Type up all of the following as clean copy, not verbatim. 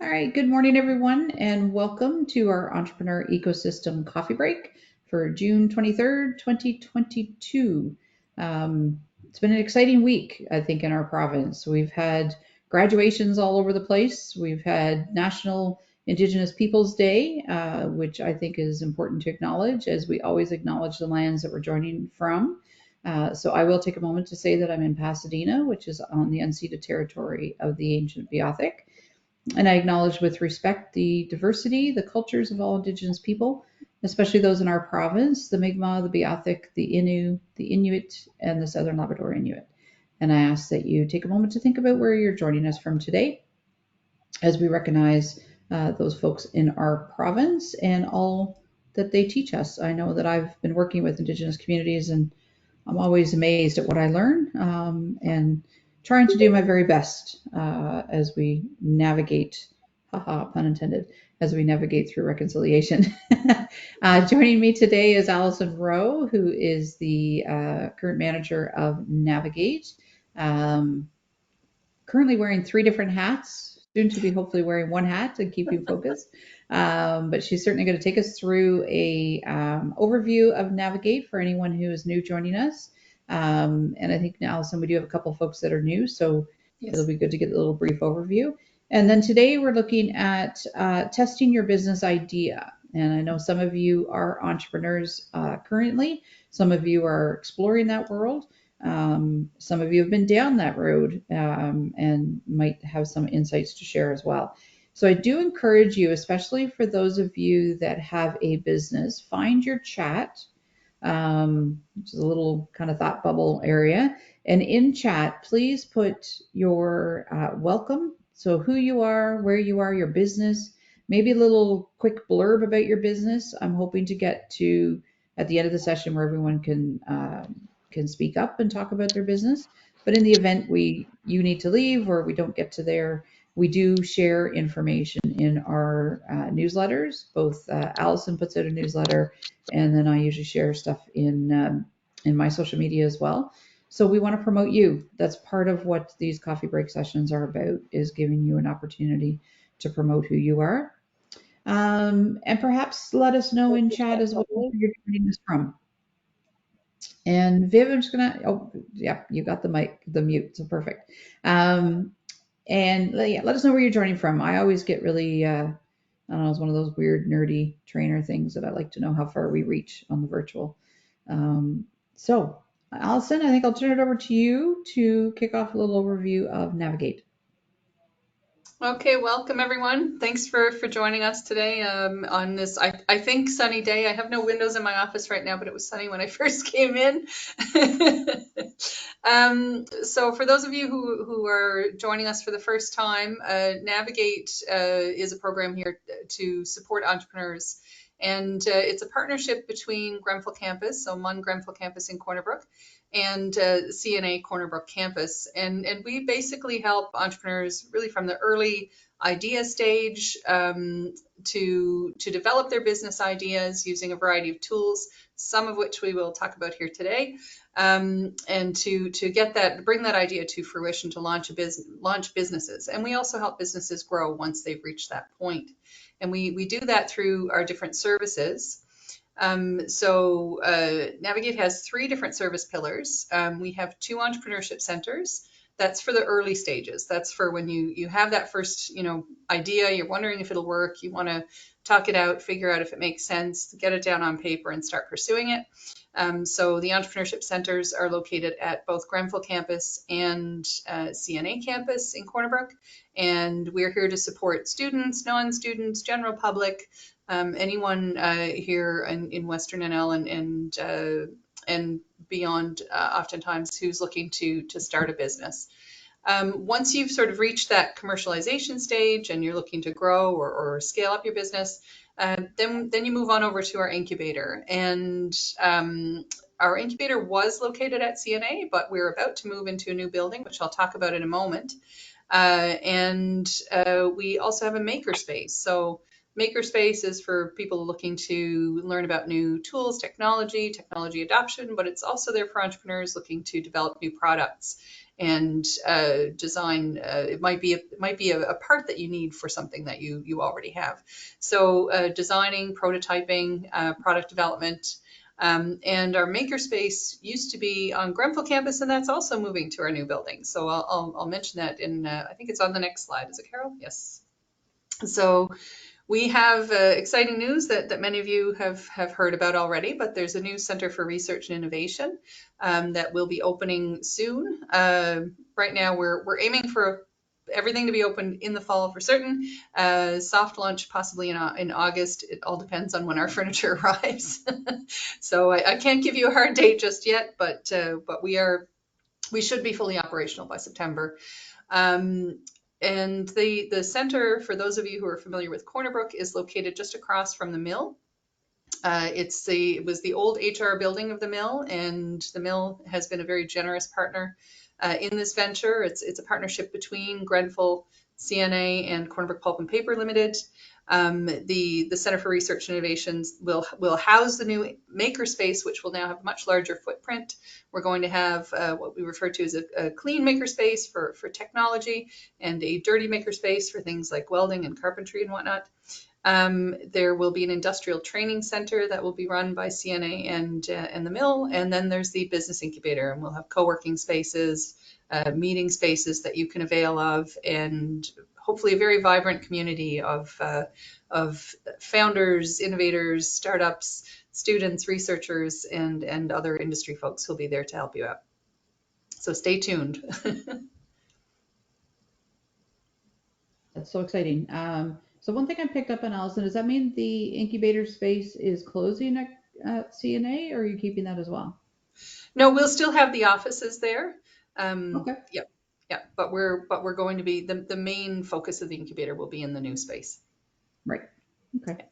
All right, good morning, everyone, and welcome to our Entrepreneur Ecosystem Coffee Break for June 23rd, 2022. It's been an exciting week, I think, in our province. We've had graduations all over the place. We've had National Indigenous Peoples Day, which I think is important to acknowledge, as we always acknowledge the lands that we're joining from. So I will take a moment to say that I'm in Pasadena, which is on the unceded territory of the ancient Beothuk. And I acknowledge with respect the diversity, the cultures of all Indigenous people, especially those in our province, the Mi'kmaq, the Beothuk, the Innu, the Inuit, and the Southern Labrador Inuit. And I ask that you take a moment to think about where you're joining us from today as we recognize those folks in our province and all that they teach us. I know that I've been working with Indigenous communities and I'm always amazed at what I learn and trying to do my very best as we navigate, haha, pun intended, as we navigate through reconciliation. Joining me today is Allison Rowe, who is the current manager of Navigate. Um, Currently wearing three different hats, soon to be hopefully wearing one hat to keep you focused. But she's certainly going to take us through a overview of Navigate for anyone who is new joining us. And I think, Allison, we do have a couple folks that are new, so it'll Yes. be good to get a little brief overview. And then today we're looking at testing your business idea. And I know some of you are entrepreneurs currently, some of you are exploring that world. Some of you have been down that road and might have some insights to share as well. So I do encourage you, especially for those of you that have a business, find your chat, which is a little kind of thought bubble area. And in chat, please put your welcome. So who you are, where you are, your business, maybe a little quick blurb about your business. I'm hoping to get to at the end of the session where everyone can speak up and talk about their business. But in the event you need to leave or we don't get to there, we do share information in our newsletters. Both Allison puts out a newsletter, and then I usually share stuff in my social media as well. So we want to promote you. That's part of what these coffee break sessions are about, is giving you an opportunity to promote who you are. And perhaps let us know in chat as well where you're joining us from. And Viv, I'm just gonna. Oh, yeah, you got the mic, the mute, so perfect. Um, and yeah, let us know where you're joining from. I always get really, I don't know, it's one of those weird nerdy trainer things that I like to know how far we reach on the virtual. So, Allison, I think I'll turn it over to you to kick off a little overview of Navigate. Okay, welcome everyone. Thanks for joining us today on this, I think, sunny day. I have no windows in my office right now, but it was sunny when I first came in. So for those of you who are joining us for the first time, Navigate is a program here to support entrepreneurs. And it's a partnership between Grenfell Campus, so MUN Grenfell Campus in Corner Brook, and CNA Corner Brook campus. And we basically help entrepreneurs really from the early idea stage to develop their business ideas using a variety of tools, some of which we will talk about here today, and to get that, bring that idea to fruition, to launch businesses. And we also help businesses grow once they've reached that point. And we do that through our different services. Navigate has three different service pillars. We have two entrepreneurship centers. That's for the early stages. That's for when you have that first idea. You're wondering if it'll work. You want to talk it out, figure out if it makes sense, get it down on paper, and start pursuing it. So the entrepreneurship centers are located at both Grenfell campus and CNA campus in Corner Brook, and we're here to support students, non-students, general public, anyone here in Western NL and beyond, oftentimes who's looking to start a business. Once you've sort of reached that commercialization stage and you're looking to grow or scale up your business, then you move on over to our incubator. And our incubator was located at CNA, but we're about to move into a new building, which I'll talk about in a moment. And we also have a makerspace. So makerspace is for people looking to learn about new tools, technology adoption, but it's also there for entrepreneurs looking to develop new products. and design. It might be a part that you need for something that you already have. So designing, prototyping, product development. And our makerspace used to be on Grenfell campus, and that's also moving to our new building. So I'll mention that in, I think it's on the next slide. Is it, Carol? Yes. So we have exciting news that many of you have heard about already, but there's a new Center for Research and Innovation that will be opening soon. Right now, we're aiming for everything to be open in the fall for certain. Soft launch possibly in August. It all depends on when our furniture arrives. So I can't give you a hard date just yet, but we should be fully operational by September. Um, and the center, for those of you who are familiar with Corner Brook, is located just across from the mill. It was the old HR building of the mill, and the mill has been a very generous partner in this venture. It's a partnership between Grenfell CNA and Corner Brook Pulp and Paper Limited. The Center for Research and Innovations will house the new makerspace, which will now have a much larger footprint. We're going to have what we refer to as a clean makerspace for technology, and a dirty makerspace for things like welding and carpentry and whatnot. There will be an industrial training center that will be run by CNA and the mill, and then there's the business incubator, and we'll have co-working spaces, meeting spaces that you can avail of, and hopefully a very vibrant community of founders, innovators, startups, students, researchers, and other industry folks who'll be there to help you out. So stay tuned. That's so exciting. So one thing I picked up on, Allison, does that mean the incubator space is closing at CNA, or are you keeping that as well? No, we'll still have the offices there. Okay, Yeah, yeah, but we're going to be the main focus of the incubator will be in the new space. right. Okay.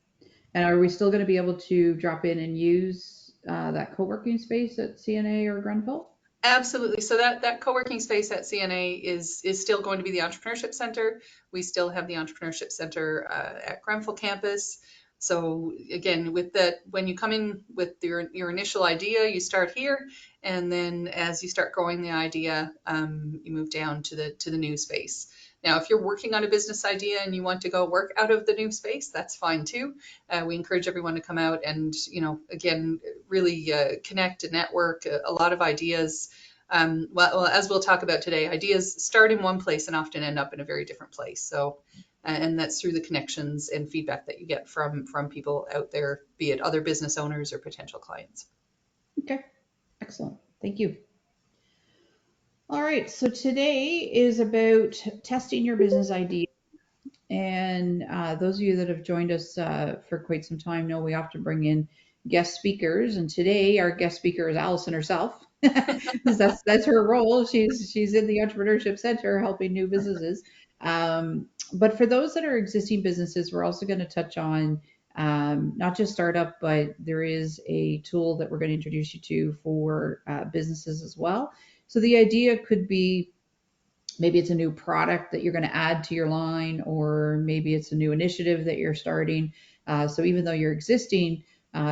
And are we still going to be able to drop in and use that co-working space at CNA or Grenfell? Absolutely. So that co-working space at CNA is still going to be the entrepreneurship center. We still have the entrepreneurship center at Grenfell campus. So again, with that, when you come in with your initial idea, you start here, and then as you start growing the idea, you move down to the new space. Now, if you're working on a business idea and you want to go work out of the new space, that's fine too. We encourage everyone to come out and, again, really connect and network. A lot of ideas, well, as we'll talk about today, ideas start in one place and often end up in a very different place. So, and that's through the connections and feedback that you get from people out there, be it other business owners or potential clients. Okay, excellent. Thank you. All right, so today is about testing your business idea. And those of you that have joined us for quite some time know we often bring in guest speakers. And today our guest speaker is Allison herself. That's her role. She's in the Entrepreneurship Center helping new businesses. But for those that are existing businesses, we're also going to touch on not just startup, but there is a tool that we're going to introduce you to for businesses as well. So the idea could be maybe it's a new product that you're going to add to your line, or maybe it's a new initiative that you're starting. So even though you're existing,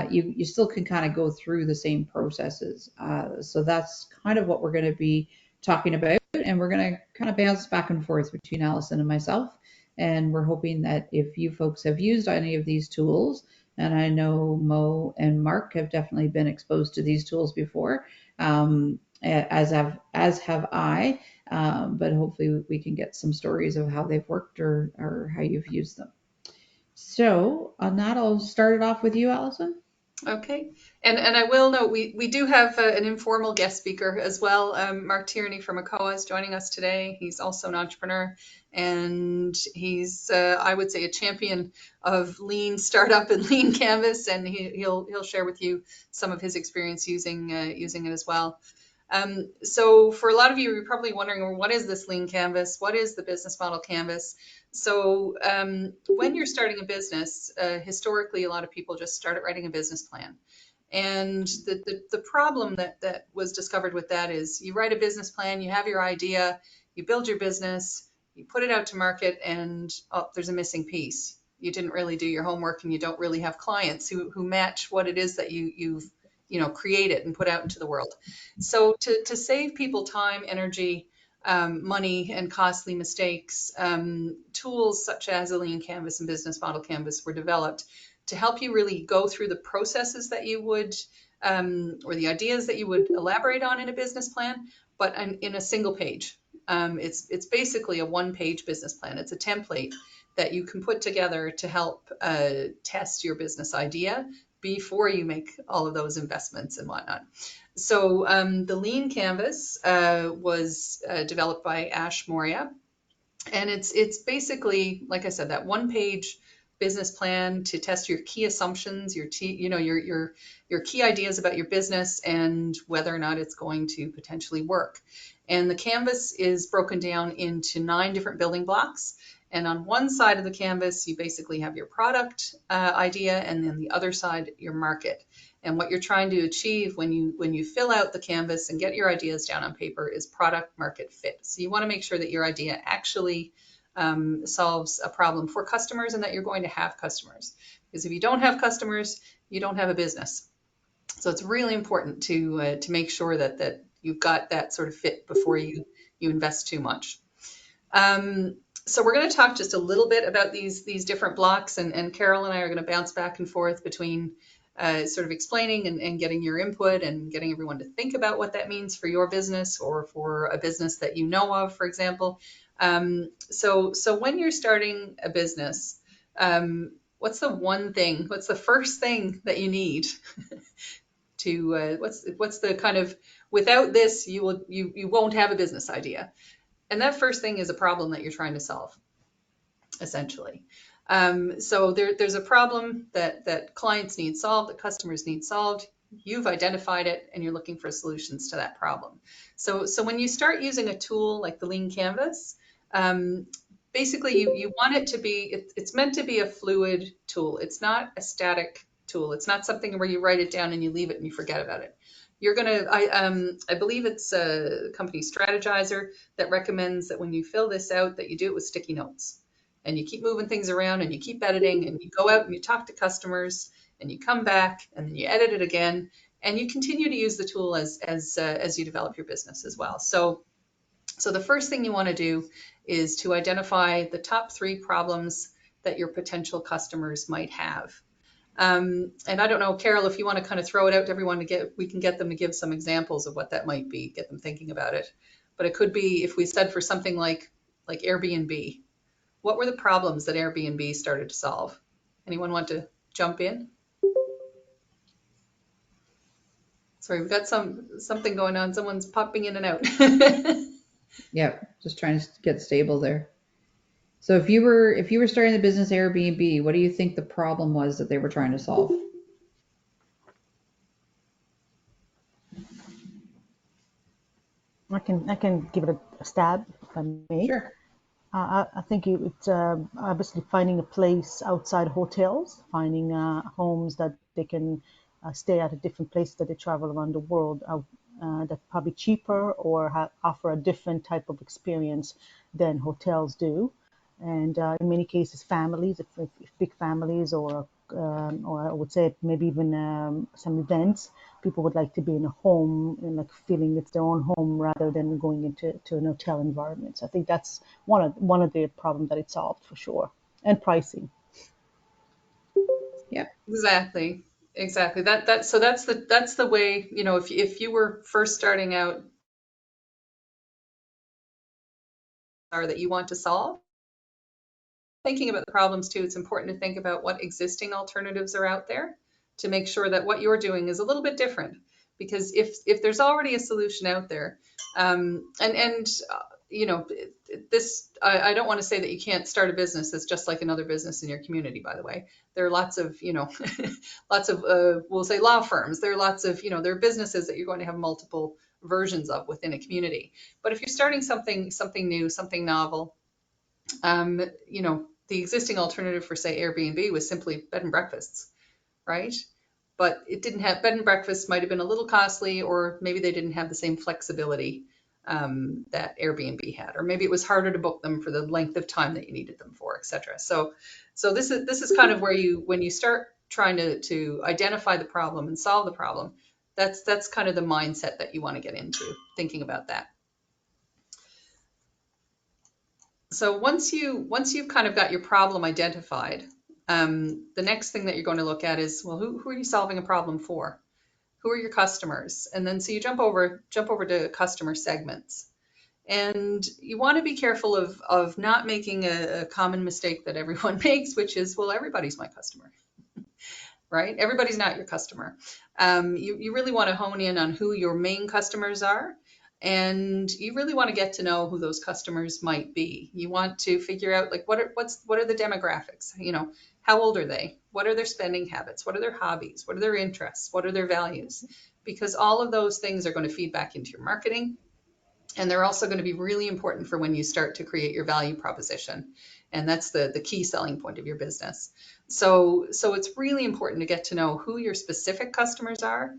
you still can kind of go through the same processes. So that's kind of what we're going to be talking about. And we're going to kind of bounce back and forth between Allison and myself. And we're hoping that if you folks have used any of these tools, and I know Mo and Mark have definitely been exposed to these tools before, as have I, but hopefully we can get some stories of how they've worked or how you've used them. So on that, I'll start it off with you, Allison. Okay. And I will note we do have an informal guest speaker as well. Mark Tierney from ACOA is joining us today. He's also an entrepreneur, and he's I would say a champion of lean startup and lean canvas, and he'll share with you some of his experience using it as well. So for a lot of you, you're probably wondering, well, what is this lean canvas? What is the business model canvas? So when you're starting a business, historically, a lot of people just started writing a business plan. And the problem that was discovered with that is you write a business plan, you have your idea, you build your business, you put it out to market, and there's a missing piece. You didn't really do your homework, and you don't really have clients who match what it is that you've created and put out into the world. So to save people time, energy, money and costly mistakes. Tools such as a lean canvas and business model canvas were developed to help you really go through the processes that you would, or the ideas that you would elaborate on in a business plan, but in a single page. It's basically a one-page business plan. It's a template that you can put together to help test your business idea before you make all of those investments and whatnot. So the Lean Canvas was developed by Ash Moria, and it's basically, like I said, that one page business plan to test your key assumptions, your key ideas about your business and whether or not it's going to potentially work. And the canvas is broken down into 9 different building blocks. And on one side of the canvas, you basically have your product idea, and then the other side, your market. And what you're trying to achieve when you fill out the canvas and get your ideas down on paper is product market fit. So you want to make sure that your idea actually solves a problem for customers and that you're going to have customers. Because if you don't have customers, you don't have a business. So it's really important to make sure that you've got that sort of fit before you invest too much. So we're going to talk just a little bit about these different blocks, and Carol and I are going to bounce back and forth between sort of explaining and getting your input and getting everyone to think about what that means for your business or for a business that you know of, for example. So when you're starting a business, what's the first thing that you need to, what's the kind of, without this, you won't have a business idea. And that first thing is a problem that you're trying to solve, essentially. So there's a problem that clients need solved, that customers need solved. You've identified it and you're looking for solutions to that problem. So when you start using a tool like the Lean Canvas, basically you want it to be, it's meant to be a fluid tool. It's not a static tool. It's not something where you write it down and you leave it and you forget about it. You're gonna, I believe it's a company Strategyzer that recommends that when you fill this out, that you do it with sticky notes. And you keep moving things around and you keep editing and you go out and you talk to customers and you come back and then you edit it again and you continue to use the tool as you develop your business as well. So the first thing you want to do is to identify the top 3 problems that your potential customers might have. And I don't know, Carol, if you want to kind of throw it out to everyone we can get them to give some examples of what that might be, get them thinking about it. But it could be, if we said for something like Airbnb, what were the problems that Airbnb started to solve? Anyone want to jump in? Sorry, we've got something going on. Someone's popping in and out. Yeah, just trying to get stable there. So if you were starting the business Airbnb, what do you think the problem was that they were trying to solve? I can give it a stab if I may. Sure. I think it's obviously finding a place outside hotels, finding homes that they can stay at a different place that they travel around the world, that's probably cheaper or offer a different type of experience than hotels do. And in many cases, families, if big families or I would say maybe even some events, people would like to be in a home and like feeling it's their own home rather than going into an hotel environment. So I think that's one of the problems that it solved for sure, and pricing. Yeah. Exactly. So that's the way, if you were first starting out, or that you want to solve, thinking about the problems too, it's important to think about what existing alternatives are out there to make sure that what you're doing is a little bit different. Because if there's already a solution out there, this, I don't want to say that you can't start a business that's just like another business in your community, by the way. There are lots of, lots of, we'll say law firms. There are lots of, there are businesses that you're going to have multiple versions of within a community. But if you're starting something new, something novel, the existing alternative for, say, Airbnb was simply bed and breakfasts, right? But it didn't have, bed and breakfast might have been a little costly, or maybe they didn't have the same flexibility that Airbnb had, or maybe it was harder to book them for the length of time that you needed them for, etc. So this is kind of where when you start trying to identify the problem and solve the problem, that's kind of the mindset that you want to get into, thinking about that. So once you've kind of got your problem identified, the next thing that you're going to look at is, well, who are you solving a problem for? Who are your customers? And then so you jump over to customer segments. And you want to be careful of not making a common mistake that everyone makes, which is, well, everybody's my customer, right? Everybody's not your customer. You really want to hone in on who your main customers are. And you really want to get to know who those customers might be. You want to figure out like what are the demographics? How old are they? What are their spending habits? What are their hobbies? What are their interests? What are their values? Because all of those things are going to feed back into your marketing, and they're also going to be really important for when you start to create your value proposition. And that's the key selling point of your business. So it's really important to get to know who your specific customers are,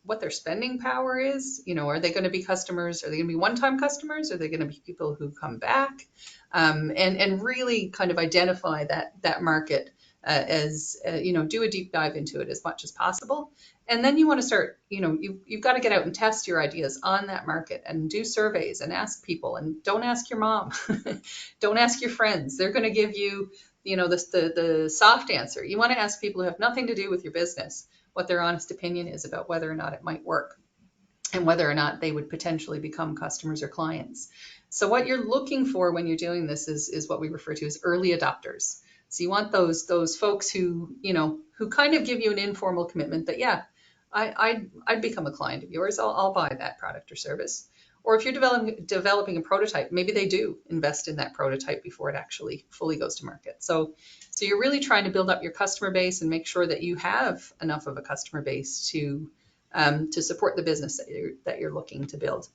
what their spending power is. Are they going to be customers? Are they going to be one-time customers? Are they going to be people who come back? And really kind of identify that market as do a deep dive into it as much as possible. And then you want to start, you've got to get out and test your ideas on that market and do surveys and ask people. And don't ask your mom. Don't ask your friends. They're going to give you, the soft answer. You want to ask people who have nothing to do with your business what their honest opinion is about whether or not it might work and whether or not they would potentially become customers or clients. So what you're looking for when you're doing this is what we refer to as early adopters. So you want those folks who kind of give you an informal commitment that, yeah, I'd become a client of yours. I'll buy that product or service. Or if you're developing a prototype, maybe they do invest in that prototype before it actually fully goes to market. So you're really trying to build up your customer base and make sure that you have enough of a customer base to support the business that you're looking to build.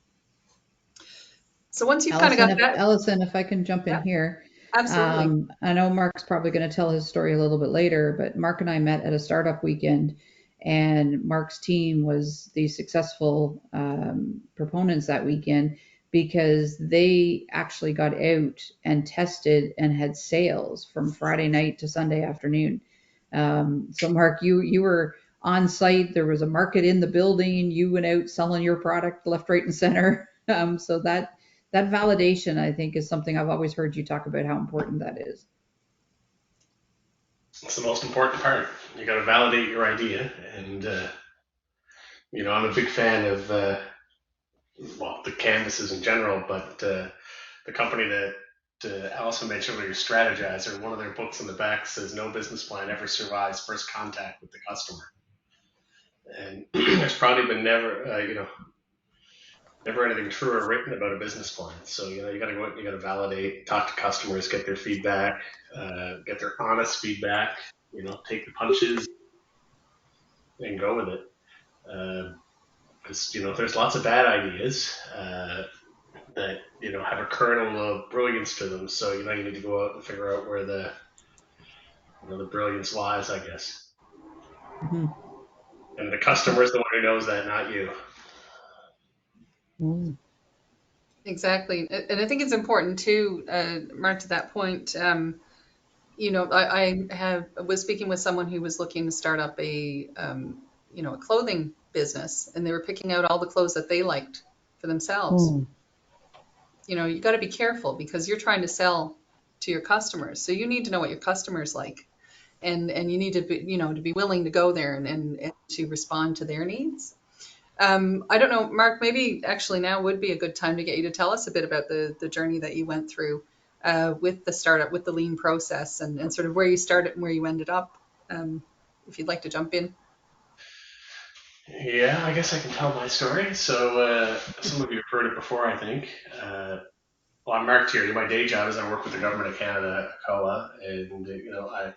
So once you've kind of got that, Allison, if I can jump in yeah, here. absolutely. I know Mark's probably going to tell his story a little bit later, but Mark and I met at a startup weekend, and Mark's team was the successful proponents that weekend because they actually got out and tested and had sales from Friday night to Sunday afternoon. So Mark, you were on site. There was a market in the building. You went out selling your product left, right, and center. So that validation, I think, is something I've always heard you talk about how important that is. It's the most important part. You got to validate your idea, and I'm a big fan of the canvases in general, but the company that Allison mentioned earlier, Strategizer, one of their books in the back says no business plan ever survives first contact with the customer, and there's probably been never anything true or written about a business plan. So you got to go out, you got to validate, talk to customers, get their feedback, get their honest feedback. Take the punches and go with it. Because there's lots of bad ideas that have a kernel of brilliance to them. So you need to go out and figure out where the brilliance lies, I guess. Mhm. And the customer is the one who knows that, not you. Mm. Exactly. And I think it's important too, Mark, to that point. I was speaking with someone who was looking to start up a clothing business, and they were picking out all the clothes that they liked for themselves. Mm. You got to be careful because you're trying to sell to your customers. So you need to know what your customers like, and you need to be willing to go there and to respond to their needs. I don't know, Mark, maybe actually now would be a good time to get you to tell us a bit about the journey that you went through with the startup, with the lean process, and sort of where you started and where you ended up, if you'd like to jump in. Yeah, I guess I can tell my story. So some of you have heard it before, I think. Well, I'm Mark Tierney. My day job is I work with the Government of Canada, COA, and I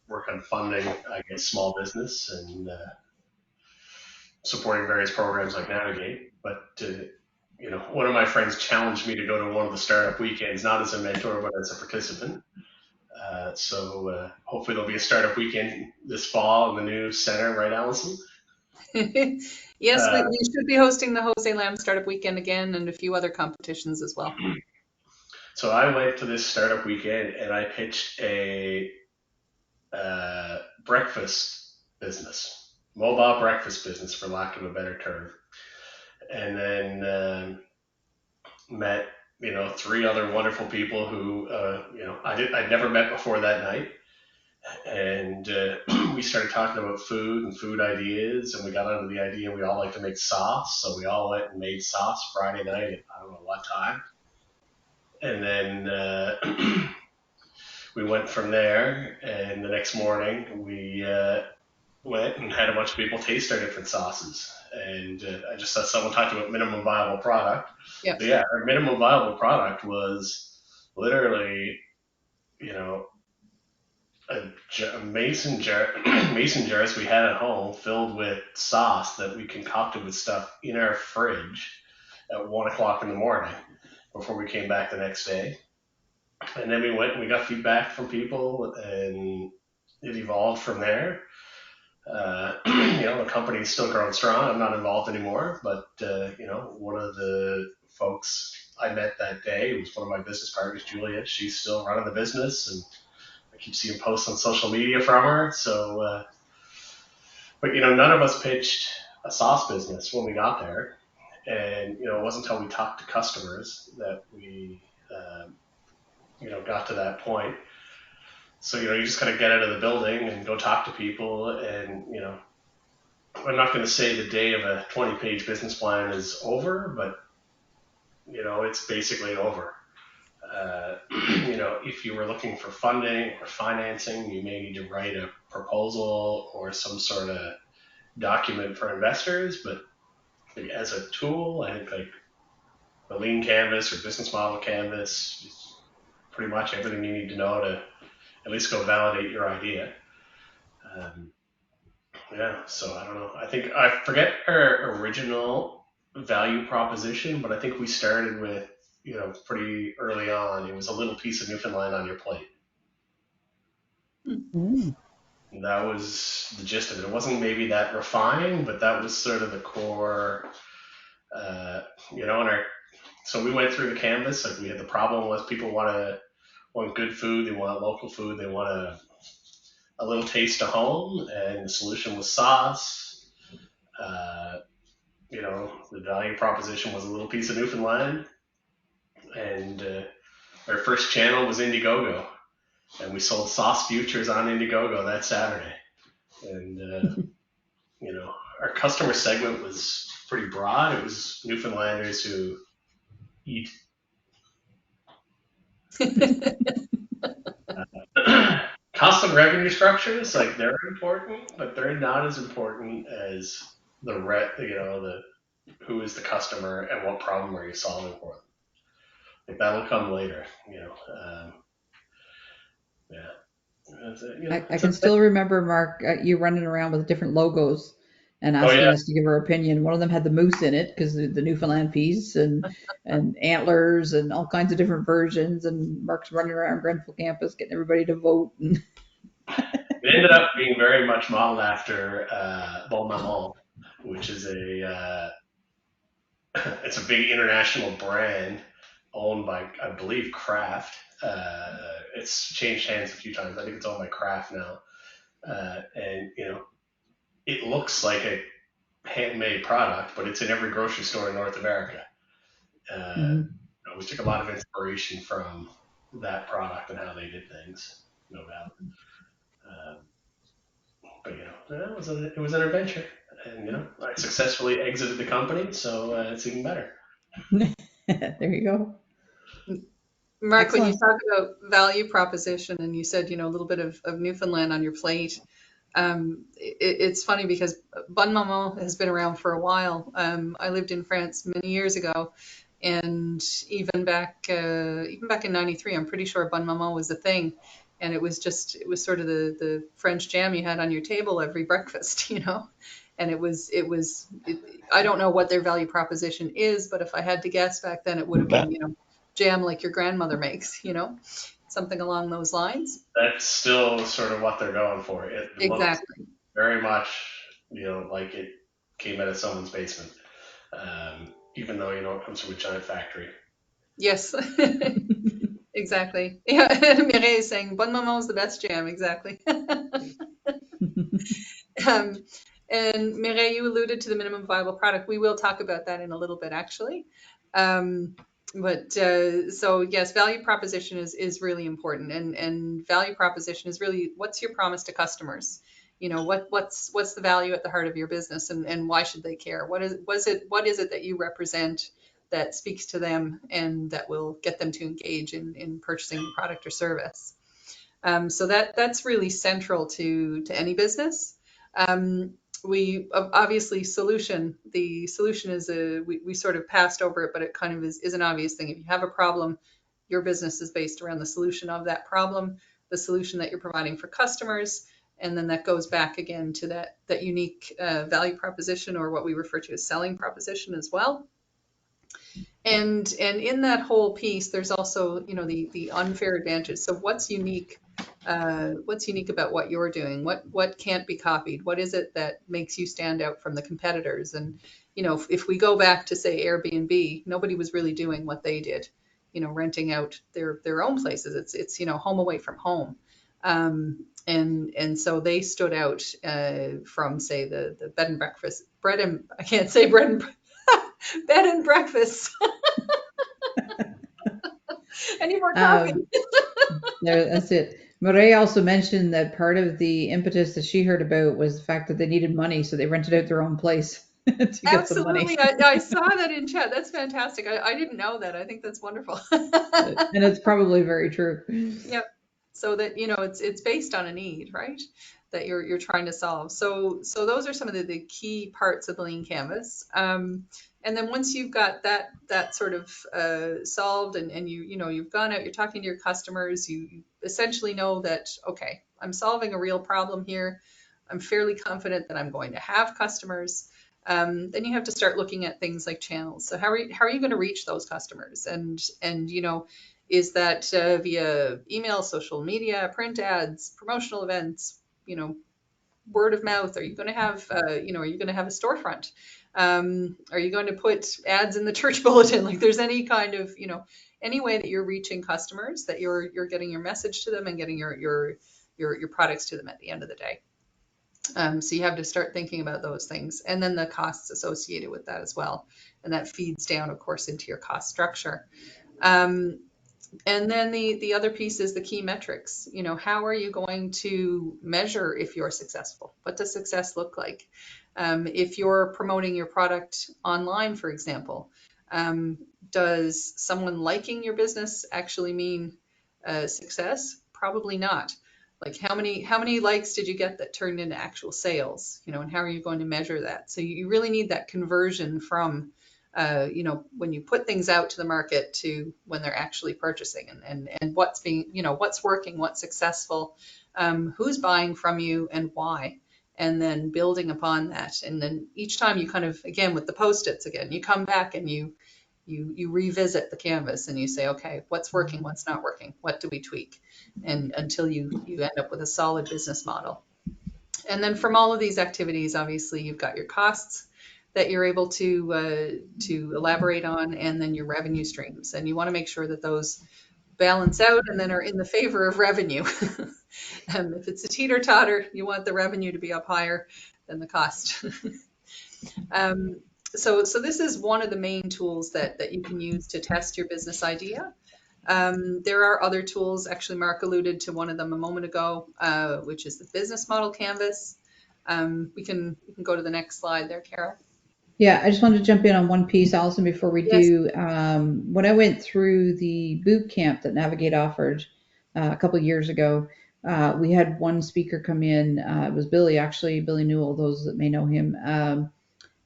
work on funding, I guess, small business and supporting various programs like Navigate. But one of my friends challenged me to go to one of the startup weekends, not as a mentor, but as a participant. So hopefully there'll be a startup weekend this fall in the new center, right, Allison? Yes, we, Uh, we should be hosting the Jose Lam Startup Weekend again and a few other competitions as well. so I went to this startup weekend and I pitched a breakfast business, mobile breakfast business, for lack of a better term, and then met three other wonderful people who, I'd never met before that night. And we started talking about food and food ideas, and we got onto the idea we all like to make sauce. So we all went and made sauce Friday night at I don't know what time. And then we went from there, and the next morning we went and had a bunch of people taste our different sauces. And I just saw someone talking about minimum viable product. Yeah. So yeah, our minimum viable product was literally, you know, a mason jar, mason jars we had at home filled with sauce that we concocted with stuff in our fridge at 1 o'clock in the morning before we came back the next day. And then we went and we got feedback from people, and it evolved from there. The company's still growing strong. I'm not involved anymore, but one of the folks I met that day was one of my business partners, Julia. She's still running the business, and I keep seeing posts on social media from her. So, but none of us pitched a sauce business when we got there, and it wasn't until we talked to customers that we, got to that point. So, you just kind of get out of the building and go talk to people. And, I'm not going to say the day of a 20-page business plan is over, but, it's basically over. If you were looking for funding or financing, you may need to write a proposal or some sort of document for investors. But as a tool, I think like the lean canvas or business model canvas is pretty much everything you need to know to at least go validate your idea. So I don't know. I forget our original value proposition, but I think we started with, pretty early on, it was a little piece of Newfoundland on your plate. Mm. And that was the gist of it. It wasn't maybe that refined, but that was sort of the core, so we went through the canvas. Like we had the problem was people want good food, they want local food, they want a little taste of home, and the solution was sauce. The value proposition was a little piece of Newfoundland, and our first channel was Indiegogo, and we sold sauce futures on Indiegogo that Saturday. And our customer segment was pretty broad. It was Newfoundlanders who eat custom revenue structures. Like they're important, but they're not as important as the who is the customer and what problem are you solving for them. Like that'll come later. Yeah. I can still remember, Mark, you running around with different logos and asking us to give our opinion. One of them had the moose in it because the Newfoundland piece and antlers and all kinds of different versions. And Mark's running around Grenfell campus getting everybody to vote. It ended up being very much modeled after Bon Maman, which is it's a big international brand owned by, I believe, Kraft. It's changed hands a few times. I think it's owned by Kraft now. And it looks like a handmade product, but it's in every grocery store in North America. We took a lot of inspiration from that product and how they did things, no doubt. But it was an adventure, and I successfully exited the company, so it's even better. There you go. Mark, when you Excellent. talk about value proposition and you said, a little bit of Newfoundland on your plate, it's funny because Bon Maman has been around for a while. I lived in France many years ago, and even back in '93, I'm pretty sure Bon Maman was a thing. And it was sort of the French jam you had on your table every breakfast, And I don't know what their value proposition is, but if I had to guess back then, it would have been, jam like your grandmother makes, something along those lines. That's still sort of what they're going for. It looks Exactly. very much, like it came out of someone's basement, even though, it comes from a giant factory. Yes, exactly. Yeah, Mireille is saying Bon Maman is the best jam. Exactly. And Mireille, you alluded to the minimum viable product. We will talk about that in a little bit, actually. So yes, value proposition is really important, and value proposition is really what's your promise to customers. What's the value at the heart of your business, and why should they care? What is it that you represent that speaks to them and that will get them to engage in purchasing your product or service? So that's really central to any business. We obviously the solution is we sort of passed over it, but it kind of is an obvious thing. If you have a problem, your business is based around the solution of that problem, the solution that you're providing for customers, and then that goes back again to that unique value proposition, or what we refer to as selling proposition as well. And in that whole piece, there's also, the unfair advantage. So what's unique? What's unique about what you're doing? What can't be copied? What is it that makes you stand out from the competitors? And if we go back to, say, Airbnb, nobody was really doing what they did, renting out their own places. It's home away from home. And so they stood out from, say, the bed and breakfast, I can't say bread and bed and breakfast. Any more coffee? That's it. Mireille also mentioned that part of the impetus that she heard about was the fact that they needed money, so they rented out their own place to get some money. Absolutely. I saw that in chat. That's fantastic. I didn't know that. I think that's wonderful. And it's probably very true. Yep. So that, it's based on a need, right? That you're trying to solve. So those are some of the key parts of the Lean Canvas. And then once you've got that sort of solved, and you've gone out, you're talking to your customers, you essentially know that, okay, I'm solving a real problem here. I'm fairly confident that I'm going to have customers. Then you have to start looking at things like channels. So how are you going to reach those customers? And is that via email, social media, print ads, promotional events, word of mouth? Are you going to have are you going to have a storefront? Are you going to put ads in the church bulletin? Like, there's any kind of any way that you're reaching customers, that you're getting your message to them and getting your products to them at the end of the day. So you have to start thinking about those things, and then the costs associated with that as well. And that feeds down, of course, into your cost structure. And then the other piece is the key metrics. How are you going to measure if you're successful? What does success look like? If you're promoting your product online, for example, does someone liking your business actually mean success? Probably not. Like, how many likes did you get that turned into actual sales? And how are you going to measure that? So you really need that conversion from when you put things out to the market to when they're actually purchasing, and what's being, what's working, what's successful, who's buying from you and why, and then building upon that. And then each time you kind of, again, with the Post-its again, you come back and you revisit the canvas and you say, okay, what's working, what's not working, what do we tweak, and until you end up with a solid business model. And then from all of these activities, obviously, you've got your costs that you're able to elaborate on, and then your revenue streams. And you want to make sure that those balance out and then are in the favor of revenue. If it's a teeter-totter, you want the revenue to be up higher than the cost. So this is one of the main tools that you can use to test your business idea. There are other tools. Actually, Mark alluded to one of them a moment ago, which is the business model canvas. We can go to the next slide there, Kara. Yeah, I just wanted to jump in on one piece, Allison, before we Yes. do. When I went through the boot camp that Navigate offered a couple of years ago, we had one speaker come in. It was Billy, actually, Billy Newell, those that may know him,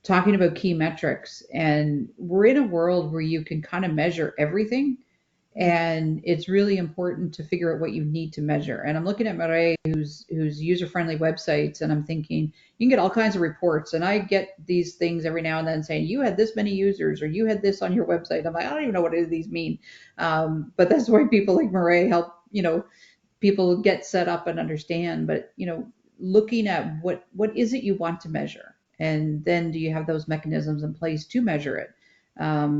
talking about key metrics. And we're in a world where you can kind of measure everything. And it's really important to figure out what you need to measure. And I'm looking at Mireille, who's user-friendly websites, and I'm thinking, you can get all kinds of reports. And I get these things every now and then saying, you had this many users, or you had this on your website. I'm like, I don't even know what any of these mean. But that's why people like Mireille help, people get set up and understand. But, looking at what is it you want to measure? And then do you have those mechanisms in place to measure it,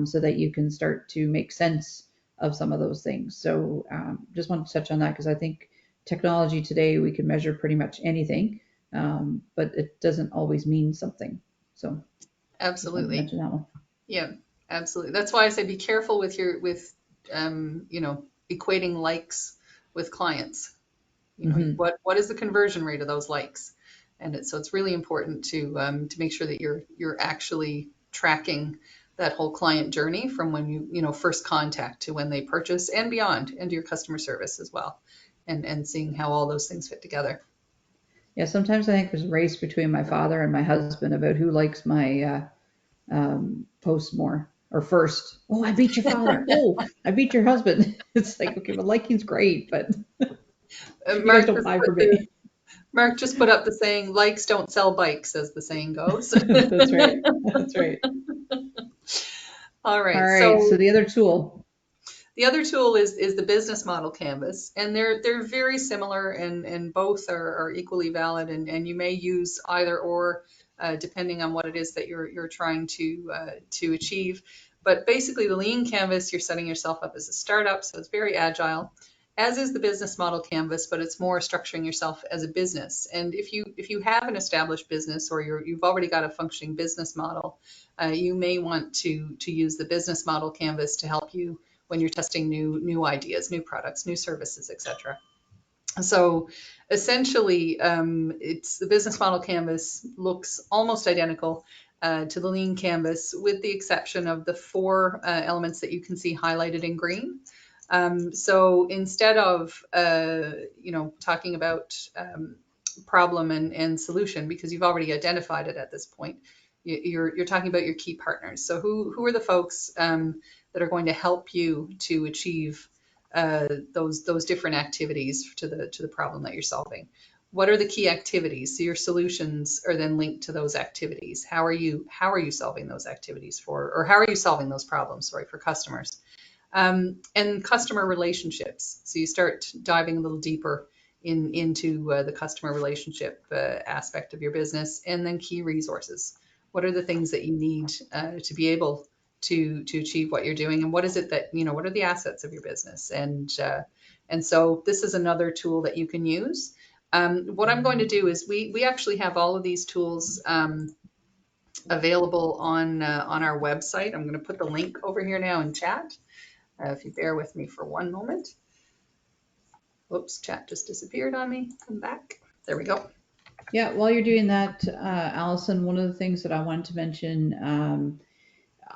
so that you can start to make sense of some of those things. So just wanted to touch on that, because I think technology today, we can measure pretty much anything, but it doesn't always mean something. So absolutely. mention that one. Yeah. Absolutely. That's why I say be careful with you know, equating likes with clients. You know, Hmm. what is the conversion rate of those likes? And so it's really important to make sure that you're actually tracking that whole client journey from when you know first contact to when they purchase and beyond, and your customer service as well, and seeing how all those things fit together. Yeah, sometimes I think there's a race between my father and my husband about who likes my posts more. Or first, oh, I beat your father. Oh, I beat your husband. It's like, okay, well, liking's great, but you guys Mark don't just fly put for me. up the saying, likes don't sell bikes, as the saying goes. That's right. That's right. All All right. right. So So the other tool. the other tool is the business model canvas, and they're very similar, and both are equally valid, and you may use either or depending on what it is that you're trying to achieve. But basically, the lean canvas, you're setting yourself up as a startup, so it's very agile. As is the business model canvas, but it's more structuring yourself as a business. And if you have an established business, or you've already got a functioning business model, you may want to use the business model canvas to help you when you're testing new ideas, new products, new services, etc. So essentially, it's the business model canvas looks almost identical to the lean canvas, with the exception of the four elements that you can see highlighted in green. So instead of talking about problem and solution, because you've already identified it at this point, you're talking about your key partners. So who are the folks that are going to help you to achieve those different activities to the problem that you're solving? What are the key activities? So your solutions are then linked to those activities. How are you solving those activities or how are you solving those problems? Sorry, for customers. And customer relationships. So you start diving a little deeper into the customer relationship aspect of your business, and then key resources. What are the things that you need to be able to achieve what you're doing, and what is it that what are the assets of your business? And so this is another tool that you can use. What I'm going to do is we actually have all of these tools available on our website. I'm going to put the link over here now in chat. If you bear with me for one moment. Whoops, chat just disappeared on me. Come back. There we go. Yeah, while you're doing that, Allison, one of the things that I wanted to mention,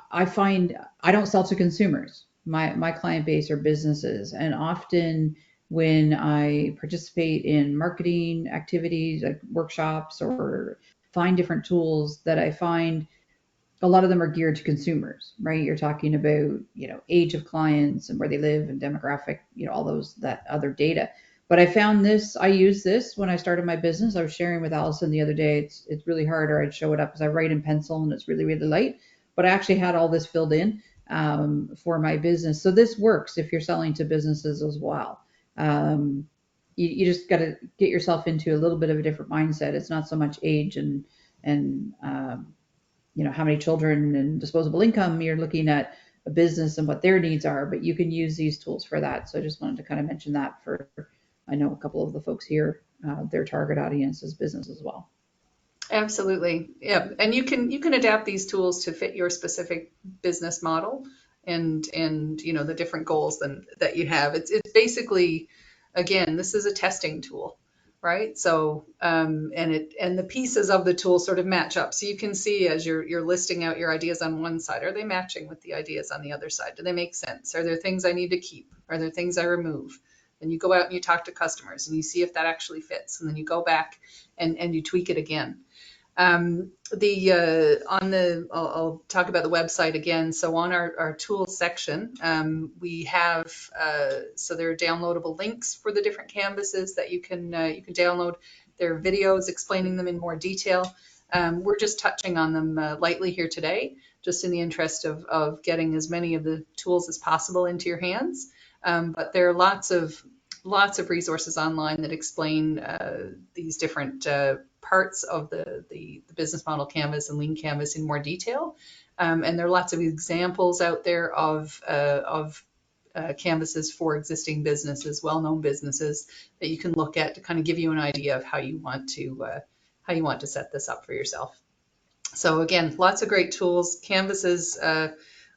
I find I don't sell to consumers. My client base are businesses, and often when I participate in marketing activities like workshops or find different tools that I find a lot of them are geared to consumers, right? You're talking about, age of clients and where they live and demographic, all those, that other data. But I found this, I use this when I started my business. I was sharing with Allison the other day. It's really hard, or I'd show it up because I write in pencil and it's really, really light. But I actually had all this filled in for my business. So this works if you're selling to businesses as well. You just got to get yourself into a little bit of a different mindset. It's not so much age and how many children and disposable income. You're looking at a business and what their needs are, but you can use these tools for that. So I just wanted to kind of mention that for, I know a couple of the folks here, their target audience is business as well. Absolutely. Yeah. And you can adapt these tools to fit your specific business model and the different goals that you have. It's basically, again, this is a testing tool, right? So and the pieces of the tool sort of match up. So you can see as you're listing out your ideas on one side, are they matching with the ideas on the other side? Do they make sense? Are there things I need to keep? Are there things I remove? Then you go out and you talk to customers and you see if that actually fits. And then you go back and you tweak it again. I'll talk about the website again. So on our tools section, we have so there are downloadable links for the different canvases that you can download. There are videos explaining them in more detail. We're just touching on them lightly here today, just in the interest of getting as many of the tools as possible into your hands. But there are lots of resources online that explain these different parts of the business model canvas and lean canvas in more detail. And there are lots of examples out there of canvases for existing businesses, well-known businesses, that you can look at to kind of give you an idea of how you want to set this up for yourself. So again, lots of great tools. Canvas is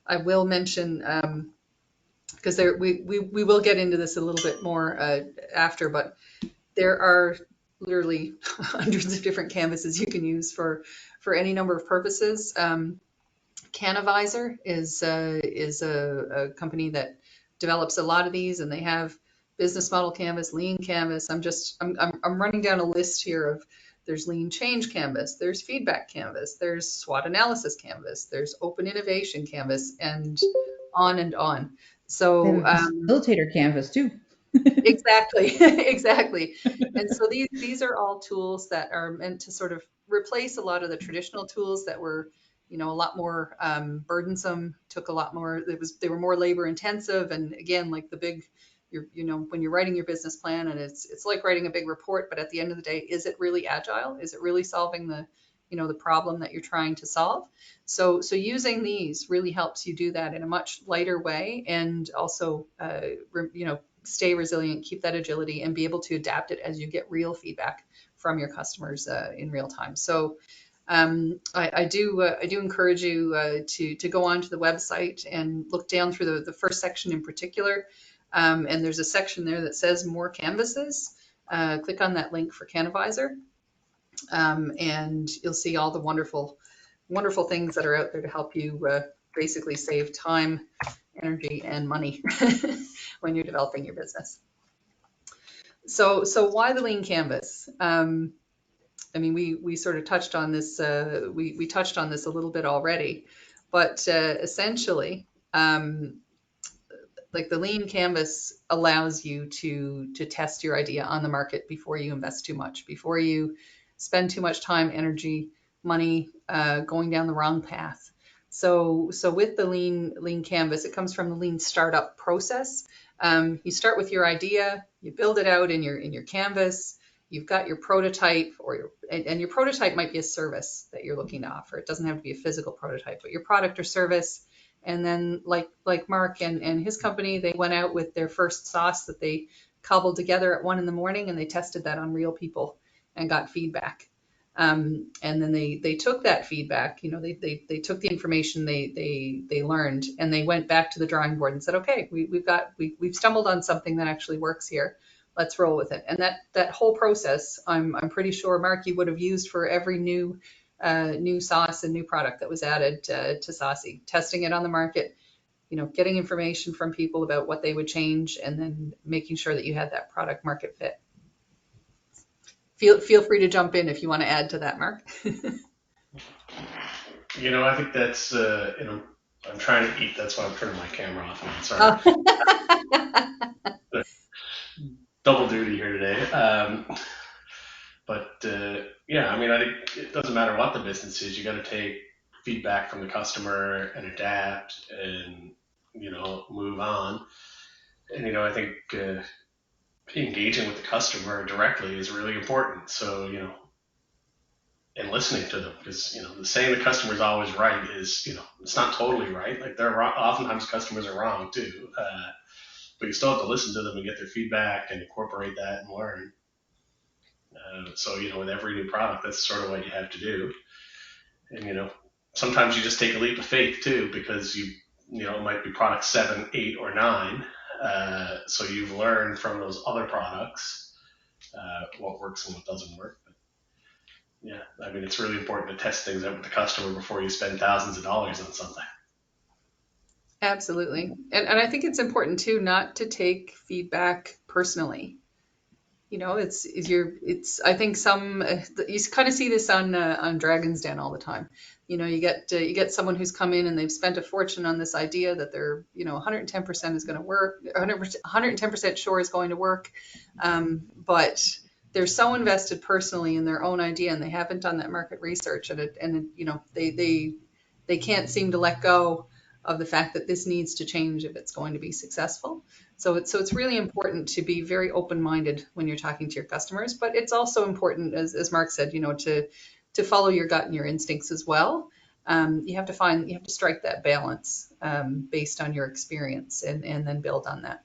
I will mention, because we will get into this a little bit more after, but there are literally hundreds of different canvases you can use for any number of purposes. Canavisor is a company that develops a lot of these, and they have business model canvas, lean canvas. I'm running down a list here of there's lean change canvas, there's feedback canvas, there's SWOT analysis canvas, there's open innovation canvas, and on and on. They have So a facilitator canvas too. exactly, exactly. And so these are all tools that are meant to sort of replace a lot of the traditional tools that were, a lot more burdensome, took a lot more, they were more labor intensive. And again, like the big, when you're writing your business plan, and it's like writing a big report, but at the end of the day, is it really agile? Is it really solving the problem that you're trying to solve? So using these really helps you do that in a much lighter way, and also, stay resilient, keep that agility, and be able to adapt it as you get real feedback from your customers in real time. So I do encourage you to go onto the website and look down through the first section in particular. And there's a section there that says more canvases. Click on that link for Canavisor, and you'll see all the wonderful, wonderful things that are out there to help you basically save time, energy, and money when you're developing your business. So why the lean canvas? I mean, we sort of touched on this. We touched on this a little bit already, but essentially, like the lean canvas allows you to test your idea on the market before you invest too much, before you spend too much time, energy, money going down the wrong path. So with the lean canvas, it comes from the lean startup process. You start with your idea, you build it out in your canvas. You've got your prototype, and your prototype might be a service that you're looking to offer. It doesn't have to be a physical prototype, but your product or service. And then like Mark and his company, they went out with their first sauce that they cobbled together at 1 a.m, and they tested that on real people and got feedback. And then they took that feedback, they took the information they learned, and they went back to the drawing board and said, okay, we've stumbled on something that actually works here. Let's roll with it. And that whole process, I'm pretty sure, Mark, you would have used for every new sauce and new product that was added to Saucy, testing it on the market, getting information from people about what they would change, and then making sure that you had that product market fit. Feel free to jump in if you want to add to that, Mark. I think that's, I'm trying to eat. That's why I'm turning my camera off. Sorry. Double duty here today. But yeah, I mean, I think it doesn't matter what the business is. You got to take feedback from the customer and adapt and, move on. And, I think engaging with the customer directly is really important. So, and listening to them, because, the saying the customer's always right is, it's not totally right. Like oftentimes customers are wrong too. But you still have to listen to them and get their feedback and incorporate that and learn. So, with every new product, that's sort of what you have to do. And, sometimes you just take a leap of faith too, because it might be product 7, 8, or 9. So you've learned from those other products what works and what doesn't work. But yeah, I mean, it's really important to test things out with the customer before you spend thousands of dollars on something. Absolutely. And I think it's important too, not to take feedback personally. I think you kind of see this on Dragon's Den all the time. You get someone who's come in and they've spent a fortune on this idea that they're 110% is going to work, 110% sure is going to work, but they're so invested personally in their own idea, and they haven't done that market research, and they can't seem to let go of the fact that this needs to change if it's going to be successful. So it's really important to be very open-minded when you're talking to your customers, but it's also important, as Mark said, to follow your gut and your instincts as well. You have to strike that balance based on your experience, and then build on that.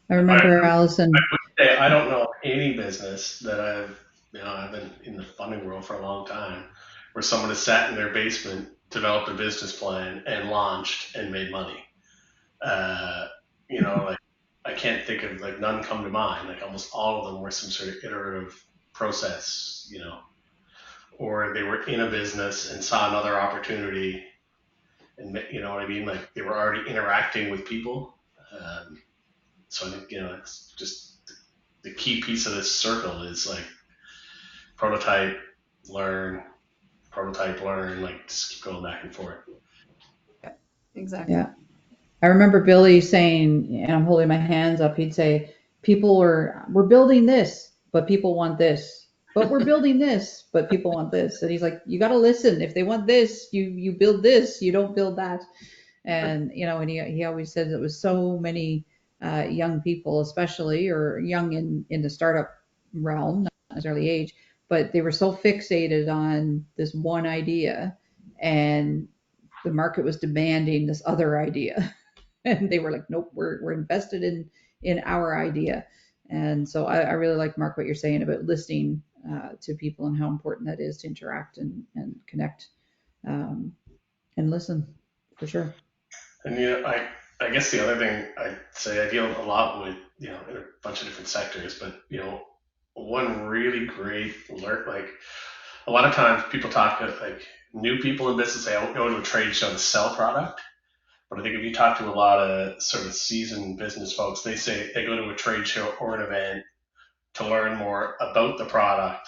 I remember, Allison. I don't know any business that I've been in the funding world for a long time where someone has sat in their basement developed a business plan and launched and made money. Like I can't think of, like, none come to mind. Like almost all of them were some sort of iterative process, or they were in a business and saw another opportunity, and you know what I mean. Like they were already interacting with people. So I think it's just the key piece of this circle is like prototype, learn, prototype, learn. Like just keep going back and forth. Exactly. Yeah. I remember Billy saying, and I'm holding my hands up, he'd say, we're building this, but people want this. But we're building this, but people want this. And he's like, you got to listen. If they want this, you build this, you don't build that. And, and he always said it was so many young people, especially, or young in the startup realm, not necessarily age, but they were so fixated on this one idea, and the market was demanding this other idea. And they were like, nope, we're invested in our idea. And so I really like, Mark, what you're saying about listening to people and how important that is to interact and connect, and listen, for sure. And I guess the other thing I'd say, I deal a lot with in a bunch of different sectors, but one really great alert, like a lot of times people talk to like new people in business, they don't go to a trade show to sell product. But I think if you talk to a lot of sort of seasoned business folks, they say they go to a trade show or an event to learn more about the product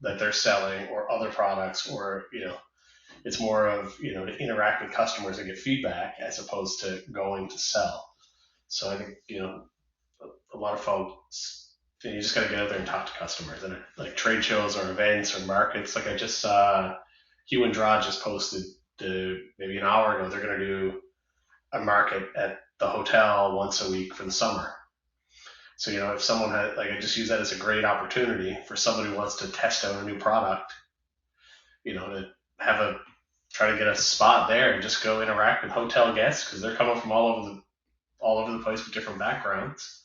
that they're selling or other products, or it's more of to interact with customers and get feedback as opposed to going to sell. So I think a lot of folks, you just got to get out there and talk to customers, and like trade shows or events or markets. Like I just saw Hugh and Draw just posted maybe an hour ago, they're going to do a market at the hotel once a week for the summer. So if someone had, like, I just use that as a great opportunity for somebody who wants to test out a new product, to try to get a spot there and just go interact with hotel guests, because they're coming from all over the place with different backgrounds.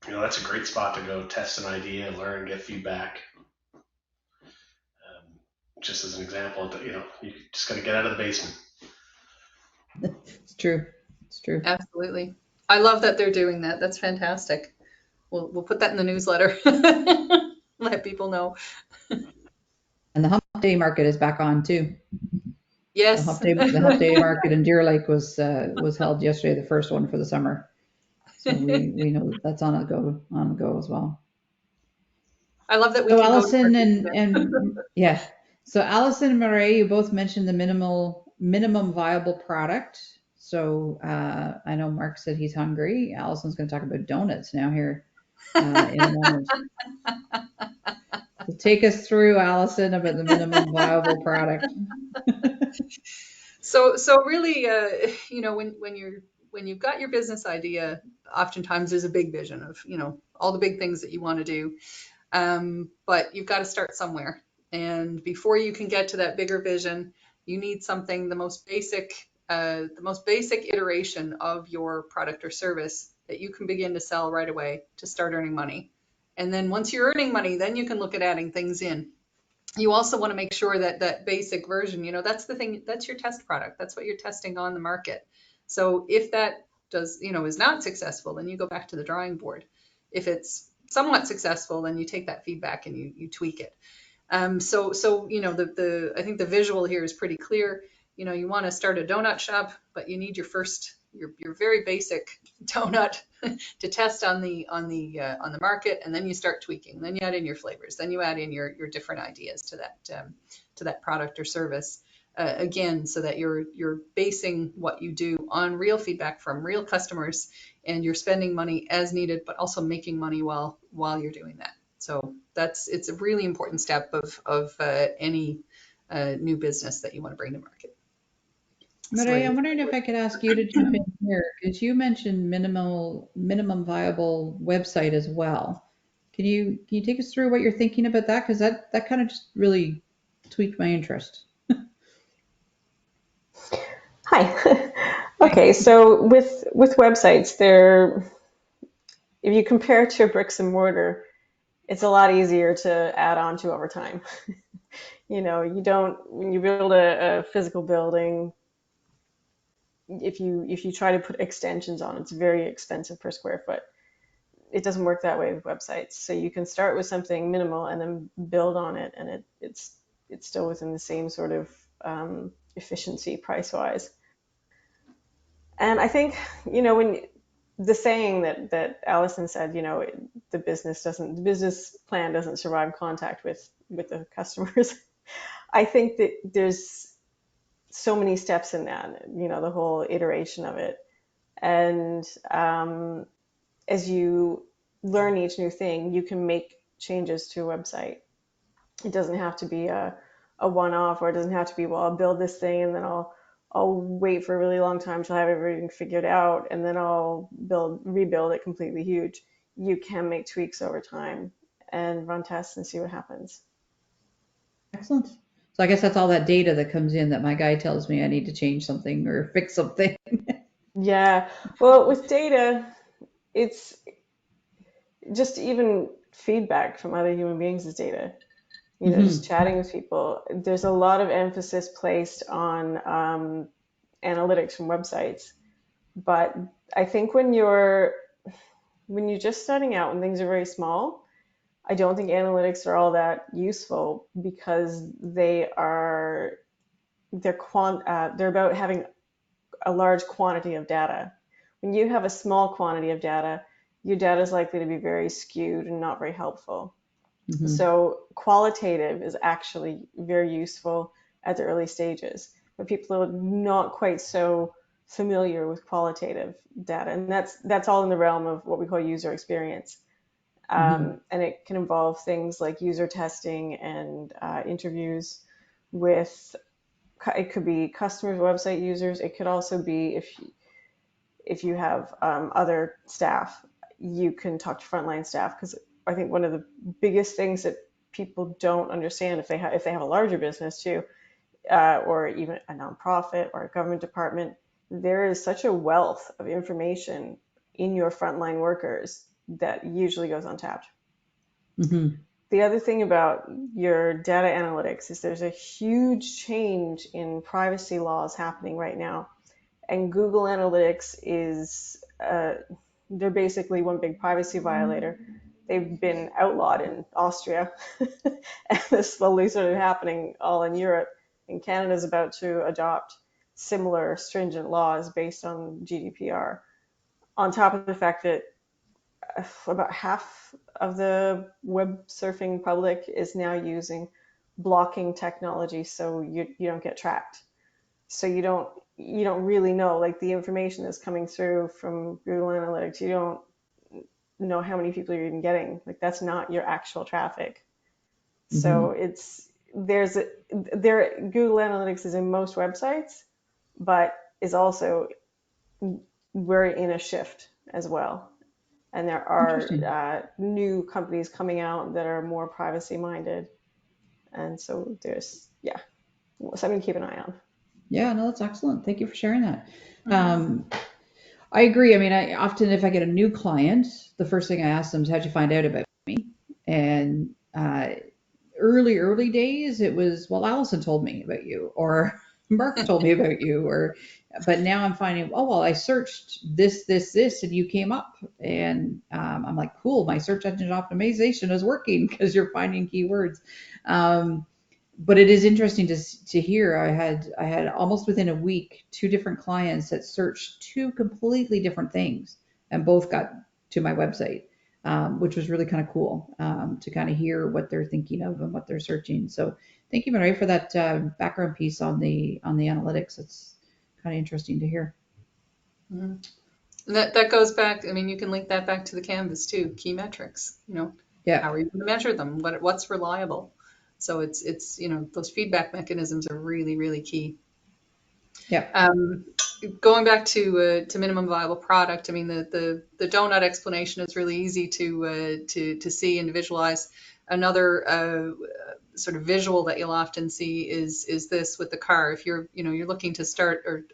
That's a great spot to go test an idea, learn, get feedback. Just as an example, you just got to get out of the basement. It's true. It's true. Absolutely. I love that they're doing that. That's fantastic. We'll put that in the newsletter. Let people know. And the Hump Day market is back on too. Yes. The Hump Day market in Deer Lake was held yesterday, the first one for the summer. So we know that's on the go as well. I love that we So can Allison go and yeah. So Allison and Murray, you both mentioned the minimum viable product. So I know Mark said he's hungry. Allison's going to talk about donuts now here in a moment. So take us through, Allison, about the minimum viable product. So really, when you've got your business idea, oftentimes there's a big vision of all the big things that you want to do, but you've got to start somewhere. And before you can get to that bigger vision, you need something, the most basic iteration of your product or service that you can begin to sell right away to start earning money. And then once you're earning money, then you can look at adding things in. You also want to make sure that that basic version, that's the thing, that's your test product. That's what you're testing on the market. So if that is not successful, then you go back to the drawing board. If it's somewhat successful, then you take that feedback and you tweak it. I think the visual here is pretty clear. You want to start a donut shop, but you need your very basic donut to test on the market, and then you start tweaking. Then you add in your flavors. Then you add in your different ideas to that product or service. Again, so that you're basing what you do on real feedback from real customers, and you're spending money as needed, but also making money while you're doing that. So it's a really important step of any new business that you want to bring to market. Murray, I'm wondering if I could ask you to jump in here, because you mentioned minimum viable website as well. Can you take us through what you're thinking about that? Because that kind of just really tweaked my interest. Hi. Okay, so with websites, if you compare it to bricks and mortar, it's a lot easier to add on to over time. You don't, when you build a physical building, if you try to put extensions on, it's very expensive per square foot. It doesn't work that way with websites. So you can start with something minimal and then build on it, and it's still within the same sort of efficiency price wise. And I think, when the saying that Allison said, the business plan doesn't survive contact with the customers. I think that there's so many steps in that, the whole iteration of it. And as you learn each new thing, you can make changes to a website. It doesn't have to be a one-off, or it doesn't have to be, well, I'll build this thing and then I'll wait for a really long time till I have everything figured out, and then I'll rebuild it completely huge. You can make tweaks over time and run tests and see what happens. Excellent. So I guess that's all that data that comes in that my guy tells me I need to change something or fix something. Yeah. Well, with data, it's just even feedback from other human beings is data. Just chatting with people. There's a lot of emphasis placed on analytics from websites, but I think when you're just starting out, when things are very small, I don't think analytics are all that useful, because they're about having a large quantity of data. When you have a small quantity of data, your data is likely to be very skewed and not very helpful. Mm-hmm. So qualitative is actually very useful at the early stages, but people are not quite so familiar with qualitative data, and that's all in the realm of what we call user experience. And it can involve things like user testing and interviews with. It could be customers, website users. It could also be if you have other staff, you can talk to frontline staff, because I think one of the biggest things that people don't understand, if they have a larger business too, or even a nonprofit or a government department, there is such a wealth of information in your frontline workers that usually goes untapped. Mm-hmm. The other thing about your data analytics is there's a huge change in privacy laws happening right now. And Google Analytics is, they're basically one big privacy violator. They've been outlawed in Austria, and it's slowly sort of happening all in Europe. And Canada's about to adopt similar stringent laws based on GDPR. On top of the fact that about half of the web surfing public is now using blocking technology, so you don't get tracked. So you don't really know, like, the information that's coming through from Google Analytics. You don't know how many people you're even getting. Like, that's not your actual traffic. So Google Analytics is in most websites, but is also, we're in a shift as well. And there are new companies coming out that are more privacy minded. And so there's, something to keep an eye on. Yeah, no, that's excellent. Thank you for sharing that. I agree. I mean, I often, if I get a new client, the first thing I ask them is, how'd you find out about me? And early days, it was, well, Allison told me about you, or Mark told me about you, but now I'm finding, oh, well, I searched this, and you came up, and I'm like, cool, my search engine optimization is working because you're finding keywords. But it is interesting to hear. I had almost within a week 2 different clients that searched 2 completely different things, and both got to my website, which was really kind of cool to kind of hear what they're thinking of and what they're searching. So thank you, Mary, for that background piece on the analytics. It's kind of interesting to hear. Mm-hmm. That goes back. I mean, you can link that back to the Canvas too. Key metrics. Yeah. How are you going to measure them? What's reliable? So it's those feedback mechanisms are really, really key. Yeah. Going back to minimum viable product, I mean, the donut explanation is really easy to see and visualize. Another sort of visual that you'll often see is this with the car. If you're looking to start or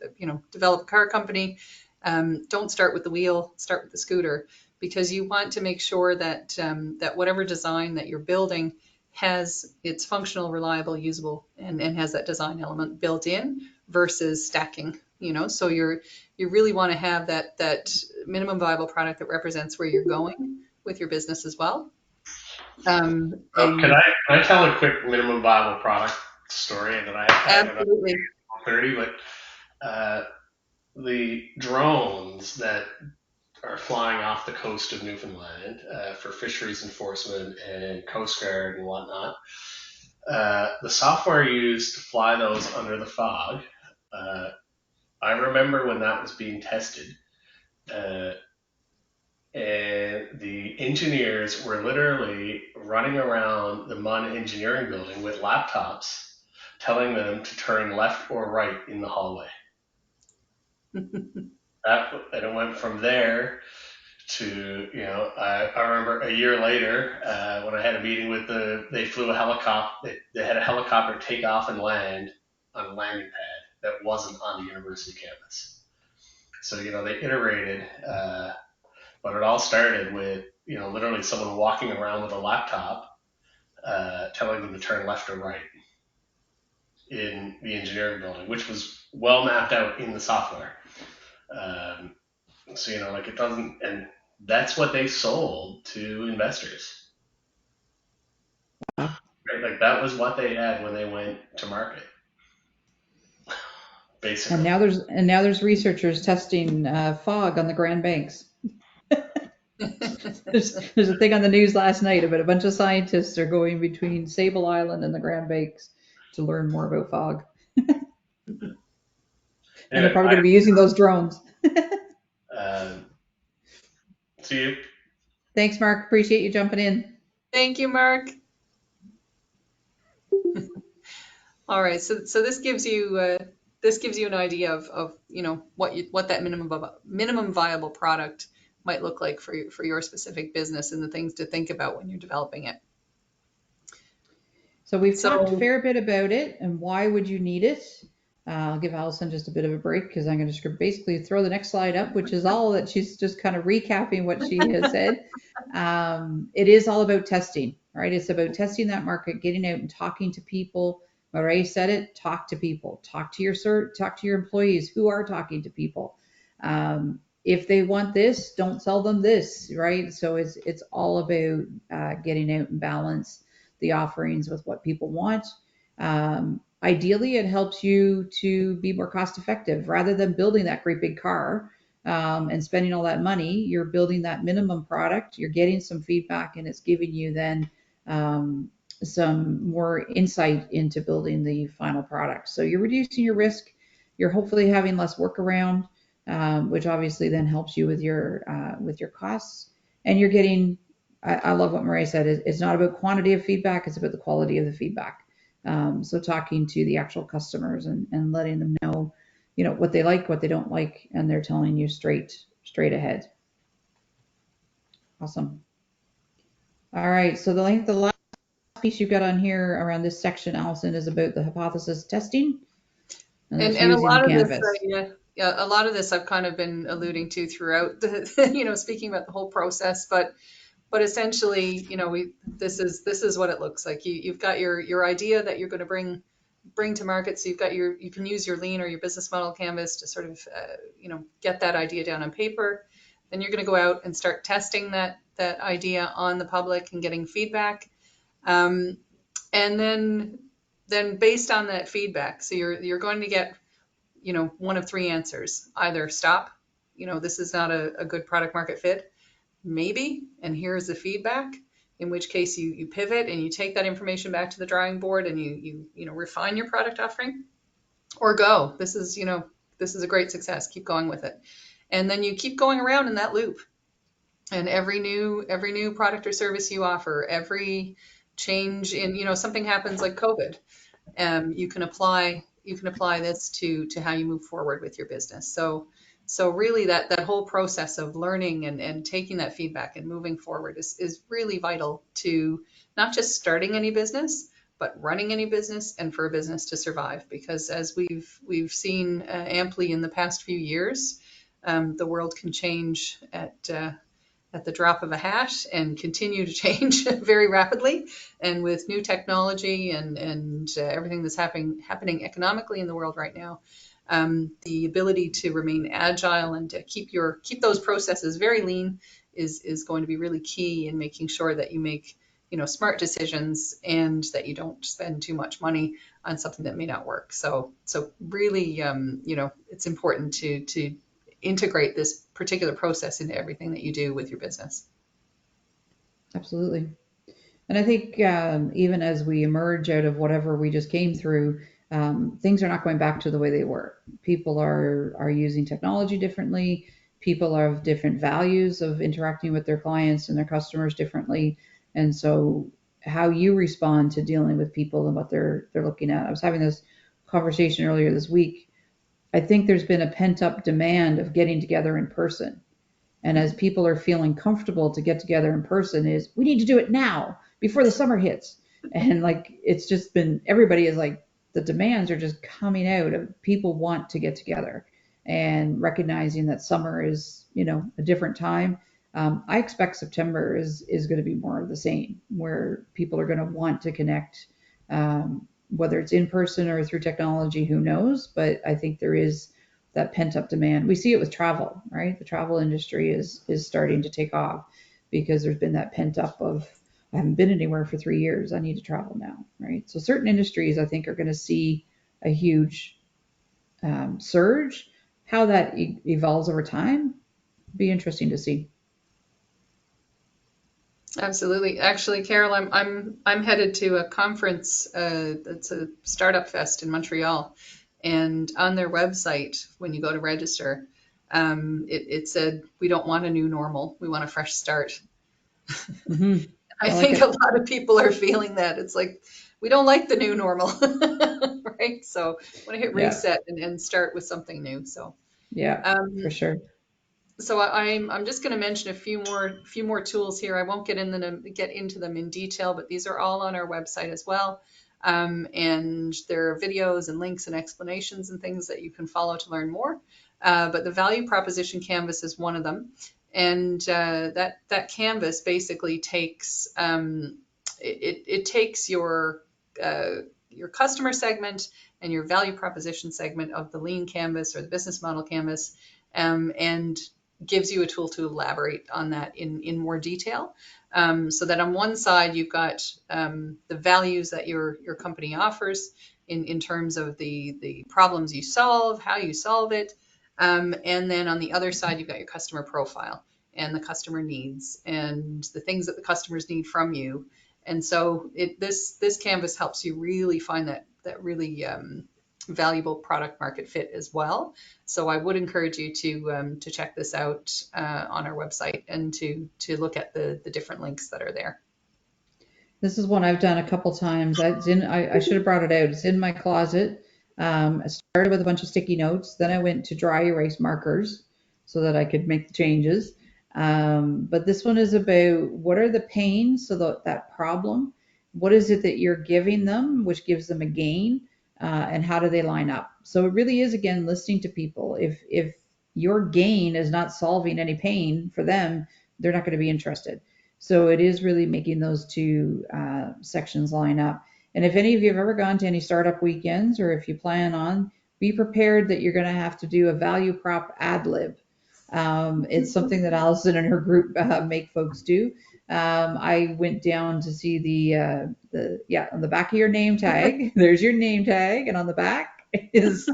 develop a car company, don't start with the wheel, start with the scooter, because you want to make sure that that whatever design that you're building it's functional, reliable, usable, and has that design element built in versus stacking. So you really want to have that minimum viable product that represents where you're going with your business as well. Can And I tell a quick minimum viable product story? And then I have another absolutely. 30, but the drones that are flying off the coast of Newfoundland for fisheries enforcement and Coast Guard and whatnot. The software used to fly those under the fog, I remember when that was being tested, and the engineers were literally running around the MUN engineering building with laptops telling them to turn left or right in the hallway. And it went from there to, I remember a year later when I had a meeting with they flew a helicopter, they had a helicopter take off and land on a landing pad that wasn't on the university campus. So, they iterated, but it all started with, literally someone walking around with a laptop telling them to turn left or right in the engineering building, which was well mapped out in the software. So, it doesn't, and that's what they sold to investors. Wow. Right? Like that was what they had when they went to market. Basically. And now there's researchers testing fog on the Grand Banks. There's a thing on the news last night about a bunch of scientists are going between Sable Island and the Grand Banks to learn more about fog. And they're probably going to be using those drones. See you. Thanks, Mark. Appreciate you jumping in. Thank you, Mark. All right, so this gives you an idea of what that minimum viable product might look like for your specific business and the things to think about when you're developing it. So we've talked a fair bit about it and why would you need it. I'll give Allison just a bit of a break because I'm going to basically throw the next slide up, which is all that she's just kind of recapping what she has said. It is all about testing, right? It's about testing that market, getting out and talking to people. Marie said it, talk to people, talk to your employees who are talking to people. If they want this, don't sell them this, right? So it's all about getting out and balance the offerings with what people want. Ideally, it helps you to be more cost effective rather than building that great big car and spending all that money. You're building that minimum product, you're getting some feedback, and it's giving you then some more insight into building the final product. So you're reducing your risk. You're hopefully having less work around, which obviously then helps you with your costs. And you're getting, I love what Marie said, it's not about quantity of feedback, it's about the quality of the feedback. So talking to the actual customers and letting them know, what they like, what they don't like, and they're telling you straight ahead. Awesome. All right. So the last piece you've got on here around this section, Allison, is about the hypothesis testing. And a lot of this, a lot of this I've kind of been alluding to throughout the, speaking about the whole process, but essentially, this is what it looks like. You've got your idea that you're going to bring to market. So you can use your lean or your business model canvas to sort of, get that idea down on paper. Then you're going to go out and start testing that idea on the public and getting feedback. And then based on that feedback, so you're going to get, one of three answers: either stop, this is not a good product market fit, maybe, and here's the feedback, in which case you pivot and you take that information back to the drawing board and you refine your product offering, or go, this is a great success, keep going with it. And then you keep going around in that loop. And every new product or service you offer, every change in, something happens like COVID, you can apply this to how you move forward with your business. So really that whole process of learning and taking that feedback and moving forward is really vital to not just starting any business, but running any business and for a business to survive. Because as we've seen amply in the past few years, the world can change at at the drop of a hat and continue to change very rapidly. And with new technology and everything that's happening economically in the world right now, the ability to remain agile and to keep those processes very lean is going to be really key in making sure that you make smart decisions and that you don't spend too much money on something that may not work. So really, it's important to integrate this particular process into everything that you do with your business. Absolutely. And I think even as we emerge out of whatever we just came through, things are not going back to the way they were. People are using technology differently. People have different values of interacting with their clients and their customers differently. And so how you respond to dealing with people and what they're looking at. I was having this conversation earlier this week. I think there's been a pent up demand of getting together in person. And as people are feeling comfortable to get together in person, is we need to do it now before the summer hits. And like it's just been everybody is like the demands are just coming out of people want to get together and recognizing that summer is a different time. I expect September is going to be more of the same, where people are going to want to connect, whether it's in person or through technology, who knows? But I think there is that pent up demand. We see it with travel, right? The travel industry is starting to take off because there's been that pent up of I haven't been anywhere for 3 years. I need to travel now, right? So certain industries I think are going to see a huge surge. How that evolves over time, be interesting to see. Absolutely. Actually, Carol, I'm headed to a conference that's a startup fest in Montreal, and on their website, when you go to register, it said we don't want a new normal, we want a fresh start. Mm-hmm. I I like think it. a lot of people are feeling that. It's like we don't like the new normal, right? So I want to hit Yeah, reset and start with something new. So. yeah, for Um, sure. So I'm just going to mention a few more tools here. I won't get into them in detail, but these are all on our website as well. And there are videos and links and explanations and things that you can follow to learn more. But the value proposition canvas is one of them, and that canvas basically takes it takes your customer segment and your value proposition segment of the lean canvas or the business model canvas, and gives you a tool to elaborate on that in more detail. So that on one side, you've got the values that your company offers in terms of the problems you solve, how you solve it. And then on the other side, you've got your customer profile and the customer needs and the things that the customers need from you. And so this canvas helps you really find that really valuable product market fit as well. So I would encourage you to check this out on our website and to look at the different links that are there. This is one I've done a couple times. I should have brought it out. It's in my closet. I started with a bunch of sticky notes. Then I went to dry erase markers so that I could make the changes. But this one is about what are the pains, so that problem. What is it that you're giving them, which gives them a gain, and how do they line up? So it really is again listening to people. If your gain is not solving any pain for them, they're not going to be interested. So it is really making those two sections line up. And if any of you have ever gone to any startup weekends, or if you plan on, be prepared that you're going to have to do a value prop ad lib. It's something that Allison and her group make folks do. I went down to see on the back of your name tag. There's your name tag, and on the back is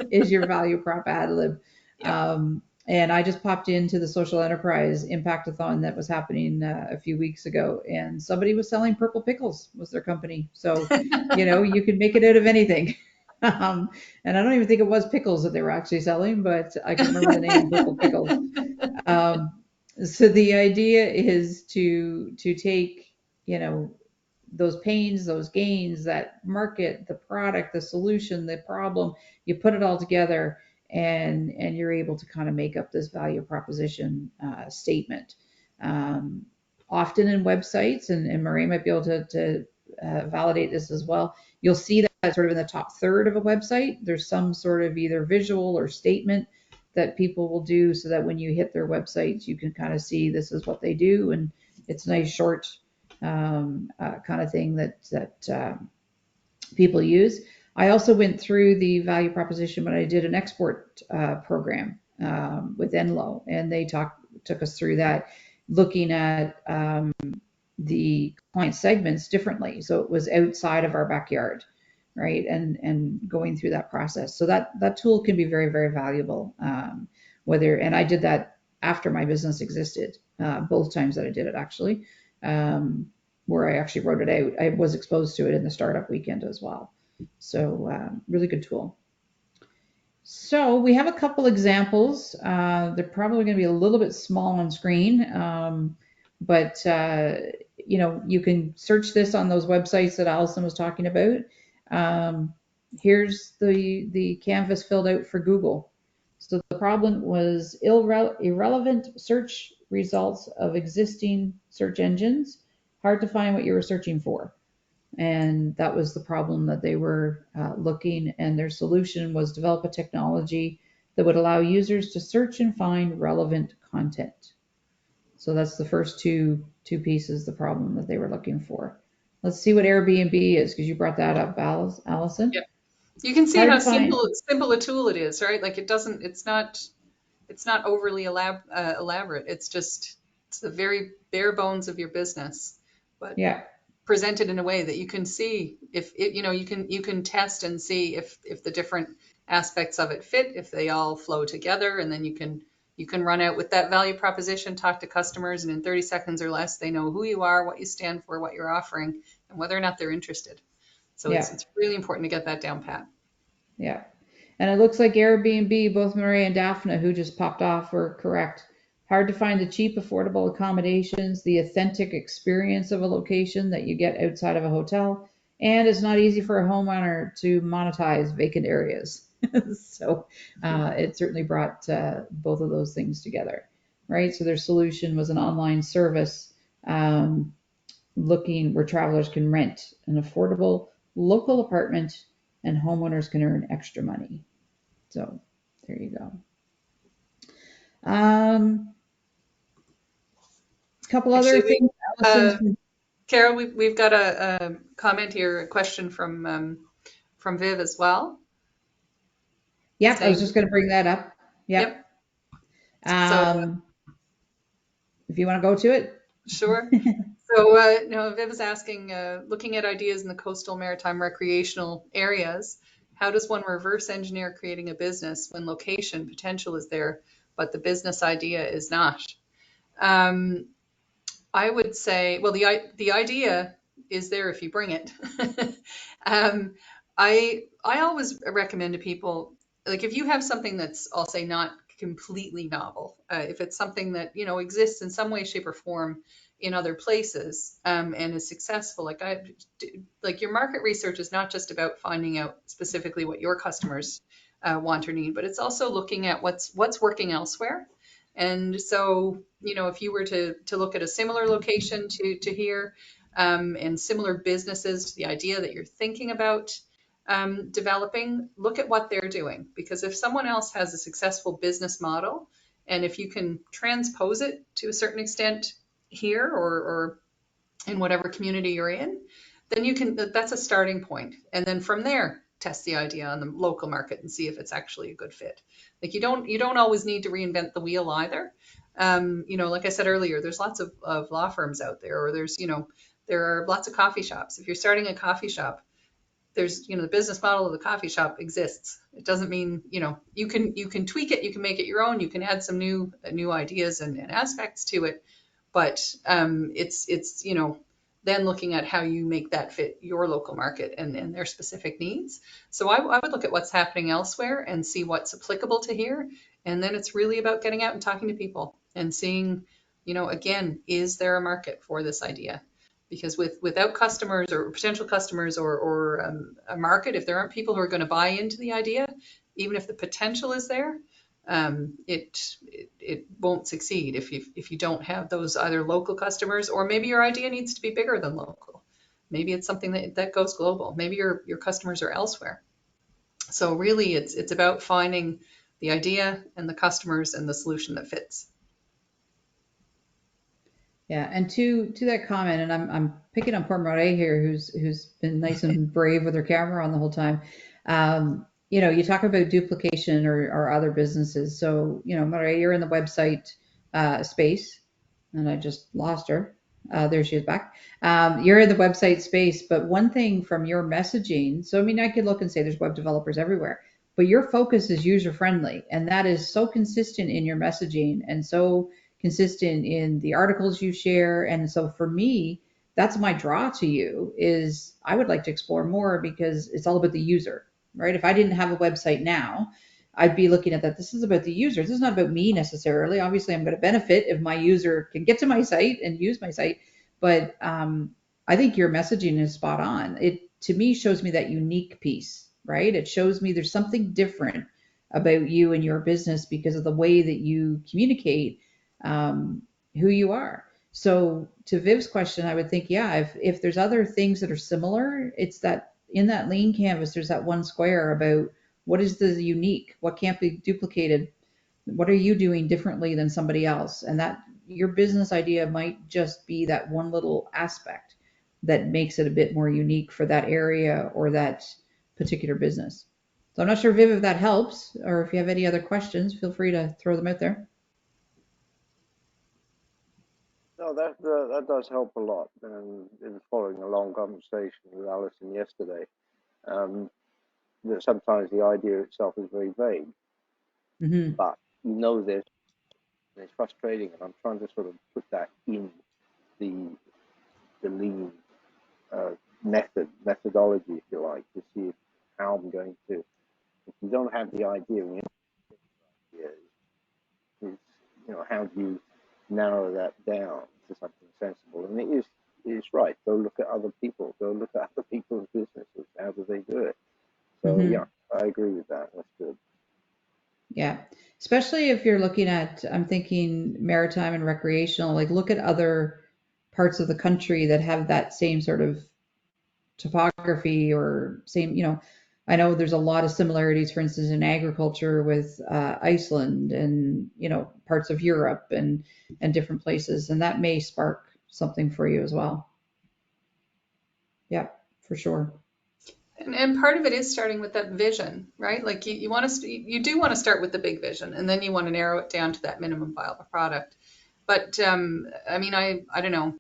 is your value prop ad lib. Yep. And I just popped into the social enterprise impactathon that was happening a few weeks ago, and somebody was selling purple pickles was their company. So, you can make it out of anything. And I don't even think it was pickles that they were actually selling, but I can remember the name purple pickles. So the idea is to take, those pains, those gains, that market, the product, the solution, the problem, you put it all together and you're able to kind of make up this value proposition statement. Often in websites, and Marie might be able to validate this as well, you'll see that sort of in the top third of a website, there's some sort of either visual or statement that people will do so that when you hit their websites, you can kind of see this is what they do. And it's a nice short kind of thing that people use. I also went through the value proposition when I did an export program with Enlo, and they took us through that, looking at the client segments differently. So it was outside of our backyard, right? And going through that process. So that tool can be very, very valuable. And I did that after my business existed, both times that I did it actually, where I actually wrote it out. I was exposed to it in the startup weekend as well. So really good tool. So we have a couple examples. They're probably going to be a little bit small on screen, but you can search this on those websites that Allison was talking about. Here's the canvas filled out for Google. So the problem was irrelevant search results of existing search engines, hard to find what you were searching for. And that was the problem that they were looking, and their solution was develop a technology that would allow users to search and find relevant content. So that's the first two pieces, the problem that they were looking for. Let's see what Airbnb is, because you brought that up, Allison. Yep. You can see Hard how to find. simple a tool it is, right? Like it's not overly elaborate. It's the very bare bones of your business, but Yeah, presented in a way that you can see if it, you can test and see if the different aspects of it fit, if they all flow together, and then you can run out with that value proposition, talk to customers, and in 30 seconds or less, they know who you are, what you stand for, what you're offering, and whether or not they're interested. So yeah, it's really important to get that down pat. yeah. And it looks like Airbnb, both Maria and Daphne, who just popped off, were correct. Hard to find the cheap, affordable accommodations, the authentic experience of a location that you get outside of a hotel, and it's not easy for a homeowner to monetize vacant areas. So it certainly brought both of those things together, right? So their solution was an online service looking where travelers can rent an affordable local apartment and homeowners can earn extra money. So there you go. Couple other Actually, things, Allison's. Carol, we've got a comment here, a question from Viv as well. Yep, I was Saying, just going to bring that up. Yep. yep. So If you want to go to it. sure. So no, Viv is asking, looking at ideas in the coastal maritime recreational areas, how does one reverse engineer creating a business when location potential is there, but the business idea is not? I would say, well, the idea is there if you bring it. um, I always recommend to people, like if you have something that's, I'll say, not completely novel, if it's something that exists in some way, shape, or form in other places, and is successful, like your market research is not just about finding out specifically what your customers want or need, but it's also looking at what's working elsewhere. And so, if you were to look at a similar location to here, and similar businesses to the idea that you're thinking about developing, look at what they're doing. Because if someone else has a successful business model, and if you can transpose it to a certain extent here or in whatever community you're in, then that's a starting point. And then from there, test the idea on the local market and see if it's actually a good fit. Like you don't always need to reinvent the wheel either. Like I said earlier, there's lots of law firms out there, or there are lots of coffee shops. If you're starting a coffee shop, there's the business model of the coffee shop exists. It doesn't mean you can tweak it, you can make it your own, you can add some new ideas and aspects to it, but it's then looking at how you make that fit your local market and their specific needs. So I would look at what's happening elsewhere and see what's applicable to here, and then it's really about getting out and talking to people and seeing, again, is there a market for this idea? Because without customers or potential customers or a market, if there aren't people who are going to buy into the idea, even if the potential is there, it won't succeed if you don't have those either local customers, or maybe your idea needs to be bigger than local. Maybe it's something that goes global. Maybe your customers are elsewhere. So really, it's about finding the idea and the customers and the solution that fits. Yeah, and to that comment, and I'm picking on poor Marie here, who's been nice and brave with her camera on the whole time. You talk about duplication or other businesses. So, Marie, you're in the website space, and I just lost her. There she is back. You're in the website space, but one thing from your messaging, so I mean, I could look and say there's web developers everywhere, but your focus is user friendly, and that is so consistent in your messaging and so consistent in the articles you share. And so for me, that's my draw to you is I would like to explore more because it's all about the user, right? If I didn't have a website now, I'd be looking at that. This is about the user. This is not about me necessarily. Obviously, I'm going to benefit if my user can get to my site and use my site. But I think your messaging is spot on. It to me shows me that unique piece, right? It shows me there's something different about you and your business because of the way that you communicate who you are. So to Viv's question, I would think, yeah, if there's other things that are similar, it's that in that lean canvas, there's that one square about what is the unique, what can't be duplicated, what are you doing differently than somebody else, and that your business idea might just be that one little aspect that makes it a bit more unique for that area or that particular business. So I'm not sure, Viv, if that helps, or if you have any other questions, feel free to throw them out there. No, that does help a lot. And in following a long conversation with Alison yesterday, um, that sometimes the idea itself is very vague, Mm-hmm. but you know this, and it's frustrating. And I'm trying to sort of put that in the lean methodology, if you like, to see how I'm going to. If you don't have the idea, when you is how do you narrow that down to something sensible? And it is right. Go look at other people. Go look at other people's businesses. How do they do it? So Mm-hmm. yeah, I agree with that. That's good. Yeah. Especially if you're looking at, I'm thinking maritime and recreational, like look at other parts of the country that have that same sort of topography or same, I know there's a lot of similarities, for instance, in agriculture with Iceland and, parts of Europe and different places. And that may spark something for you as well. Yeah, for sure. And part of it is starting with that vision, right? Like you want to, you do want to start with the big vision, and then you want to narrow it down to that minimum viable product. But I mean, I don't know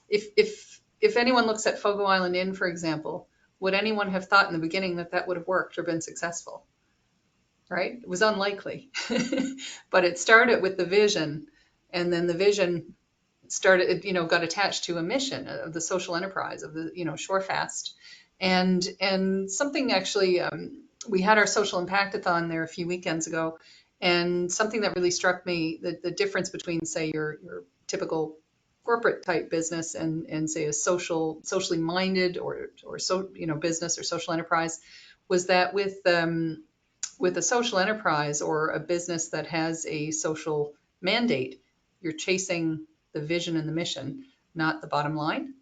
if anyone looks at Fogo Island Inn, for example, would anyone have thought in the beginning that that would have worked or been successful? Right? It was unlikely, but it started with the vision, and then the vision started, got attached to a mission of the social enterprise of the, Shorefast. And something actually, we had our social impactathon there a few weekends ago, and something that really struck me, the difference between, say, your typical corporate type business and say a socially minded or so, business or social enterprise, was that with a social enterprise or a business that has a social mandate, you're chasing the vision and the mission, not the bottom line.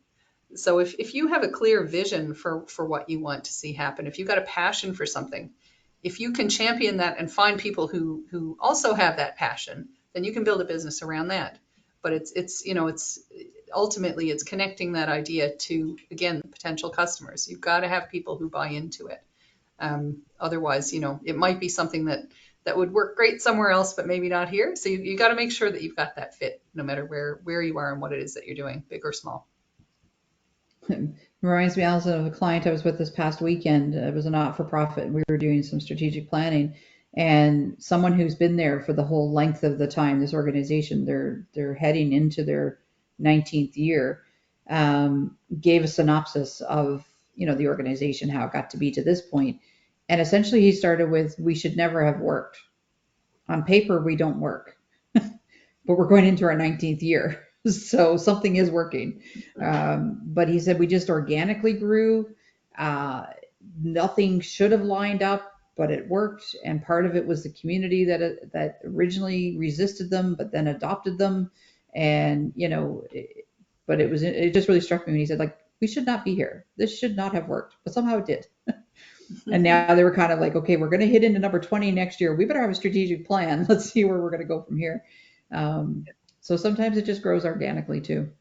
So if you have a clear vision for what you want to see happen, if you've got a passion for something, if you can champion that and find people who also have that passion, then you can build a business around that. But it's ultimately it's connecting that idea to, again, potential customers. You've got to have people who buy into it. Otherwise, it might be something that would work great somewhere else, but maybe not here. So you got to make sure that you've got that fit, no matter where you are and what it is that you're doing, big or small. Reminds me, Alison, of a client I was with this past weekend. It was a not-for-profit. We were doing some strategic planning, and someone who's been there for the whole length of the time, this organization, they're heading into their 19th year, gave a synopsis of the organization, how it got to be to this point, and essentially he started with, "We should never have worked. On paper, we don't work, but we're going into our 19th year." So something is working. But he said we just organically grew. Nothing should have lined up, but it worked. And part of it was the community that originally resisted them, but then adopted them. And but it just really struck me when he said, like, we should not be here. This should not have worked, but somehow it did. And now they were kind of like, okay, we're going to hit into number 20 next year. We better have a strategic plan. Let's see where we're going to go from here. So sometimes it just grows organically too.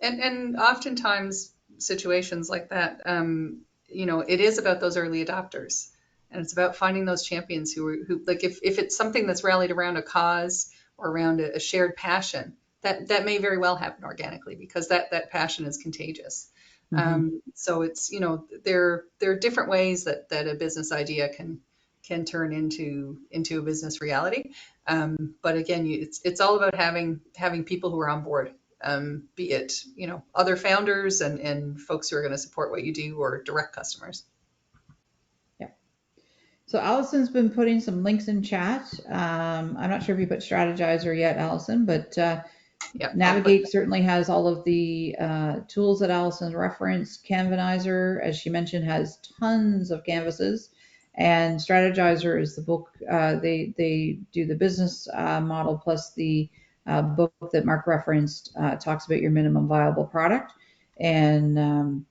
And oftentimes situations like that, it is about those early adopters, and it's about finding those champions who like if it's something that's rallied around a cause or around a shared passion, that may very well happen organically because that passion is contagious. So it's there are different ways that a business idea can turn into a business reality. But again, it's all about having people who are on board, be it other founders and folks who are going to support what you do or direct customers. Yeah. So Allison's been putting some links in chat. I'm not sure if you put Strategizer yet, Allison, but Yeah, Navigate certainly has all of the tools that Allison's referenced. Canvanizer, as she mentioned, has tons of canvases. And Strategizer is the book. They do the business model plus the book that Mark referenced talks about your minimum viable product and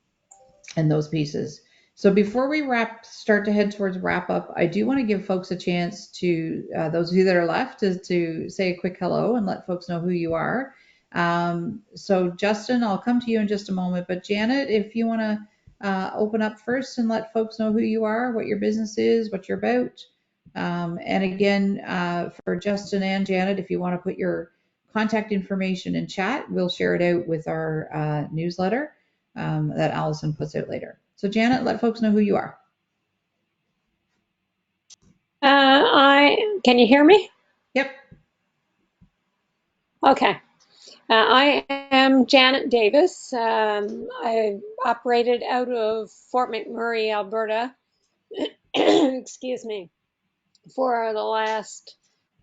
those pieces. So before we start to head towards wrap up, I do want to give folks a chance to those of you that are left to say a quick hello and let folks know who you are. So Justin, I'll come to you in just a moment, but Janet, if you want to open up first and let folks know who you are, what your business is, what you're about. And again, for Justin and Janet, if you want to put your contact information in chat, we'll share it out with our newsletter that Allison puts out later. So Janet, let folks know who you are. Can you hear me? Yep. Okay. I am Janet Davis. I operated out of Fort McMurray, Alberta, excuse me, for the last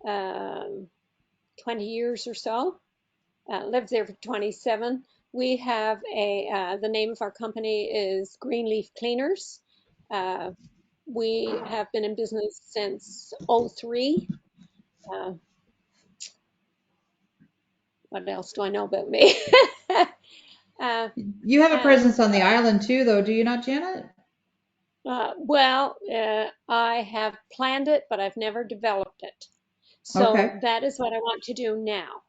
20 years or so. Lived there for 27. We have the name of our company is Greenleaf Cleaners. We have been in business since 03. What else do I know about me? You have a presence on the island too, though, do you not, Janet? I have planned it, but I've never developed it. So Okay. that is what I want to do now.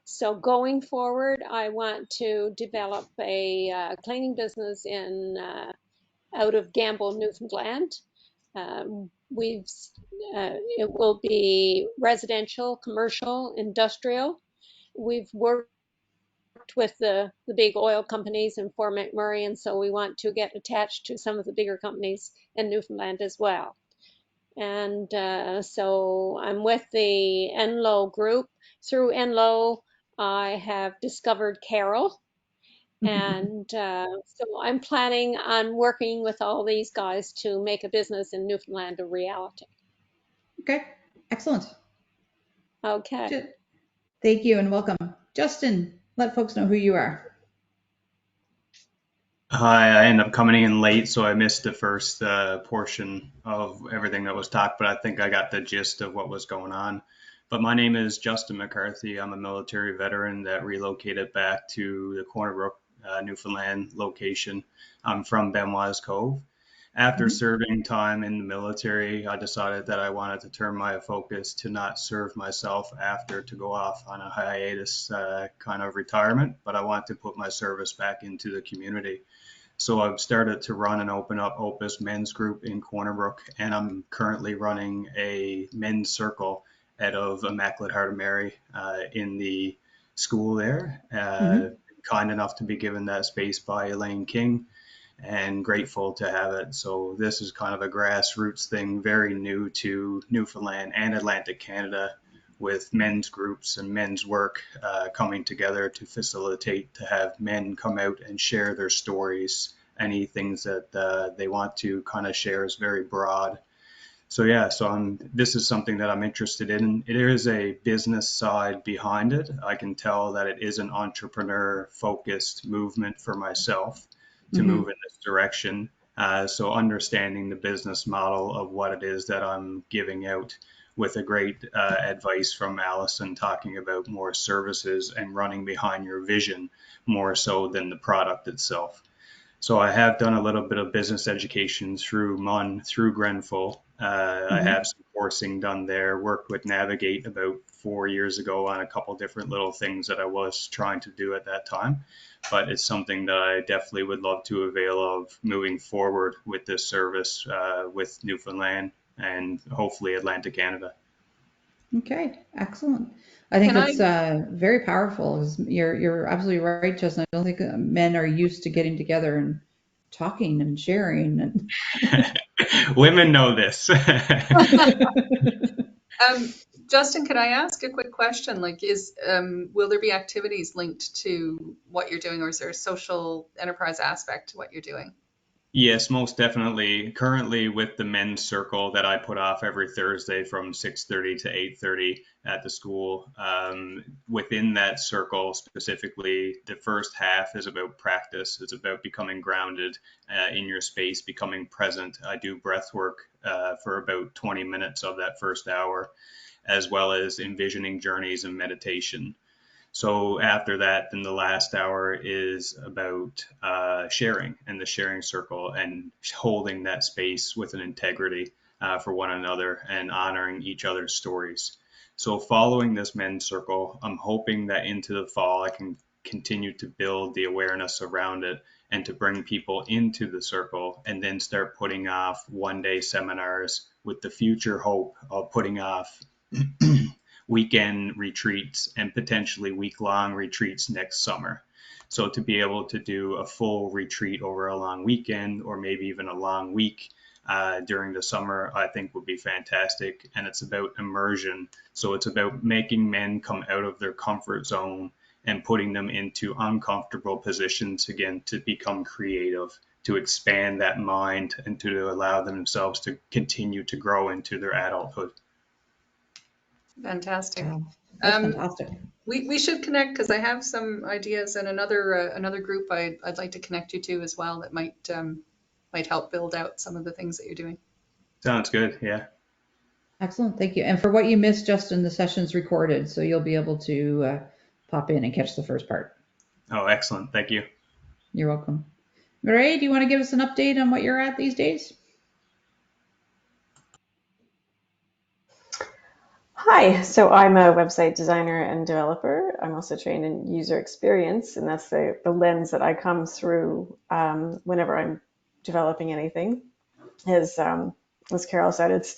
So going forward, I want to develop a cleaning business out of Gamble, Newfoundland. It will be residential, commercial, industrial. We've worked with the big oil companies in Fort McMurray, and so we want to get attached to some of the bigger companies in Newfoundland as well. And so I'm with the Enlow group. Through Enlow, I have discovered Carol. And so I'm planning on working with all these guys to make a business in Newfoundland a reality. Okay, excellent. Okay. Thank you and welcome. Justin, let folks know who you are. Hi, I ended up coming in late, so I missed the first portion of everything that was talked, but I think I got the gist of what was going on. But my name is Justin McCarthy. I'm a military veteran that relocated back to the Corner Brook, Newfoundland location. I'm from Benoit's Cove. After serving time in the military, I decided that I wanted to turn my focus to not serve myself after to go off on a hiatus kind of retirement, but I want to put my service back into the community. So I've started to run and open up Opus Men's Group in Corner Brook, and I'm currently running a men's circle out of Immaculate Heart of Mary in the school there. Kind enough to be given that space by Elaine King, and grateful to have it. So this is kind of a grassroots thing, very new to Newfoundland and Atlantic Canada, with men's groups and men's work coming together to facilitate, to have men come out and share their stories. Any things that they want to kind of share is very broad. So yeah, this is something that I'm interested in. There is a business side behind it. I can tell that it is an entrepreneur focused movement for myself to move in this direction. So understanding the business model of what it is that I'm giving out, with a great advice from Allison talking about more services and running behind your vision more so than the product itself. So I have done a little bit of business education through MUN, through Grenfell. I have some coursing done there, worked with Navigate about 4 years ago on a couple different little things that I was trying to do at that time. But it's something that I definitely would love to avail of moving forward with this service with Newfoundland and hopefully Atlantic Canada. Okay, excellent. I think Can that's very powerful. 'Cause you're absolutely right, Justin. I don't think men are used to getting together and talking and sharing. And Women know this. Justin, could I ask a quick question? Like, will there be activities linked to what you're doing, or is there a social enterprise aspect to what you're doing? Yes, most definitely. Currently with the men's circle that I put off every Thursday from 6:30 to 8:30 at the school. Within that circle specifically, the first half is about practice. It's about becoming grounded in your space, becoming present. I do breath work for about 20 minutes of that first hour, as well as envisioning journeys and meditation. So after that, then the last hour is about sharing and the sharing circle and holding that space with an integrity for one another and honoring each other's stories. So following this men's circle, I'm hoping that into the fall I can continue to build the awareness around it and to bring people into the circle and then start putting off one-day seminars with the future hope of putting off weekend retreats and potentially week-long retreats next summer. So to be able to do a full retreat over a long weekend or maybe even a long week during the summer, I think would be fantastic. And it's about immersion. So it's about making men come out of their comfort zone and putting them into uncomfortable positions again to become creative, to expand that mind and to allow themselves to continue to grow into their adulthood. Fantastic. wow, that's Um, fantastic. we should connect because I have some ideas and another group I'd like to connect you to as well that might help build out some of the things that you're doing. Sounds good. Yeah. Excellent, thank you. And for what you missed, Justin, the session's recorded, so you'll be able to pop in and catch the first part. Oh, excellent. Thank you. You're welcome. Ray, do you want to give us an update on what you're at these days? Hi, so I'm a website designer and developer. I'm also trained in user experience, and that's the lens that I come through whenever I'm developing anything. As Carol said, it's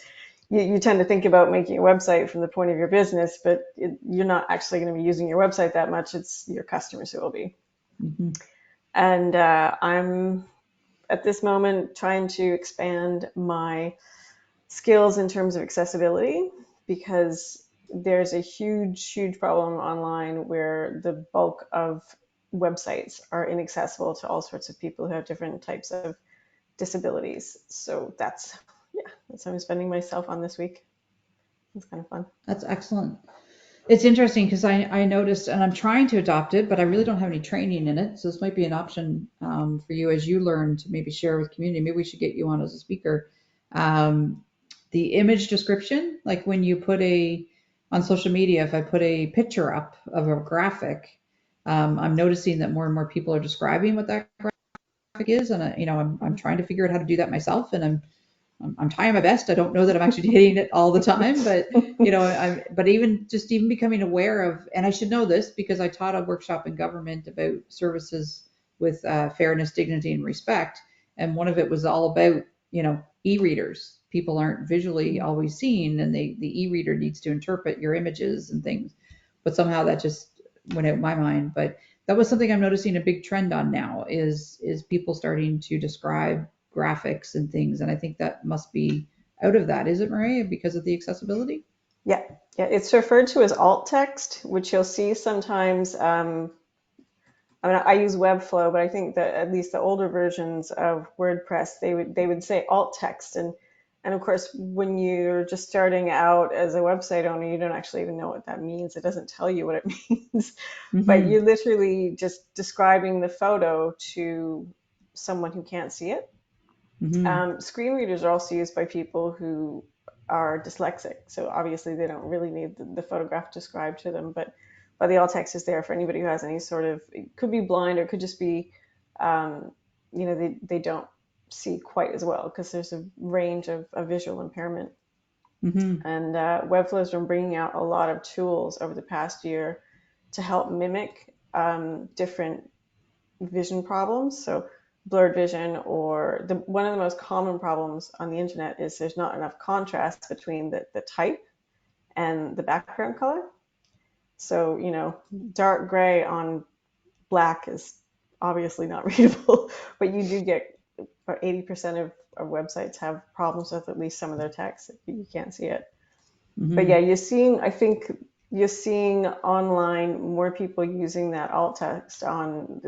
you tend to think about making a website from the point of your business, but you're not actually going to be using your website that much. It's your customers who will be. Mm-hmm. And I'm at this moment trying to expand my skills in terms of accessibility, because there's a huge problem online where the bulk of websites are inaccessible to all sorts of people who have different types of disabilities. So that's what I'm spending myself on this week. It's kind of fun. That's excellent. It's interesting because I noticed, and I'm trying to adopt it, but I really don't have any training in it. So this might be an option for you as you learn to maybe share with community. Maybe we should get you on as a speaker. The image description, like when you put on social media, if I put a picture up of a graphic, I'm noticing that more and more people are describing what that graphic is. And I'm trying to figure out how to do that myself. And I'm trying my best. I don't know that I'm actually hitting it all the time, but but even becoming aware of, and I should know this because I taught a workshop in government about services with fairness, dignity, and respect, and one of it was all about e-readers. People aren't visually always seen, and the e-reader needs to interpret your images and things, but somehow that just went out of my mind. But that was something I'm noticing a big trend on now is people starting to describe graphics and things. And I think that must be out of that, is it, Maria, because of the accessibility? Yeah, it's referred to as alt text, which you'll see sometimes. I use Webflow, but I think that at least the older versions of WordPress, they would say alt text. And of course, when you're just starting out as a website owner, you don't actually even know what that means. It doesn't tell you what it means, but you're literally just describing the photo to someone who can't see it. Screen readers are also used by people who are dyslexic. So obviously they don't really need the photograph described to them, but the alt text is there for anybody who has any sort of, it could be blind or it could just be they don't see quite as well because there's a range of visual impairment. Mm-hmm. And Webflow's been bringing out a lot of tools over the past year to help mimic different vision problems. So blurred vision, or one of the most common problems on the internet is there's not enough contrast between the type and the background color. So, dark gray on black is obviously not readable, but you do get about 80% of websites have problems with at least some of their text. You can't see it. Mm-hmm. But yeah, I think you're seeing online more people using that alt text on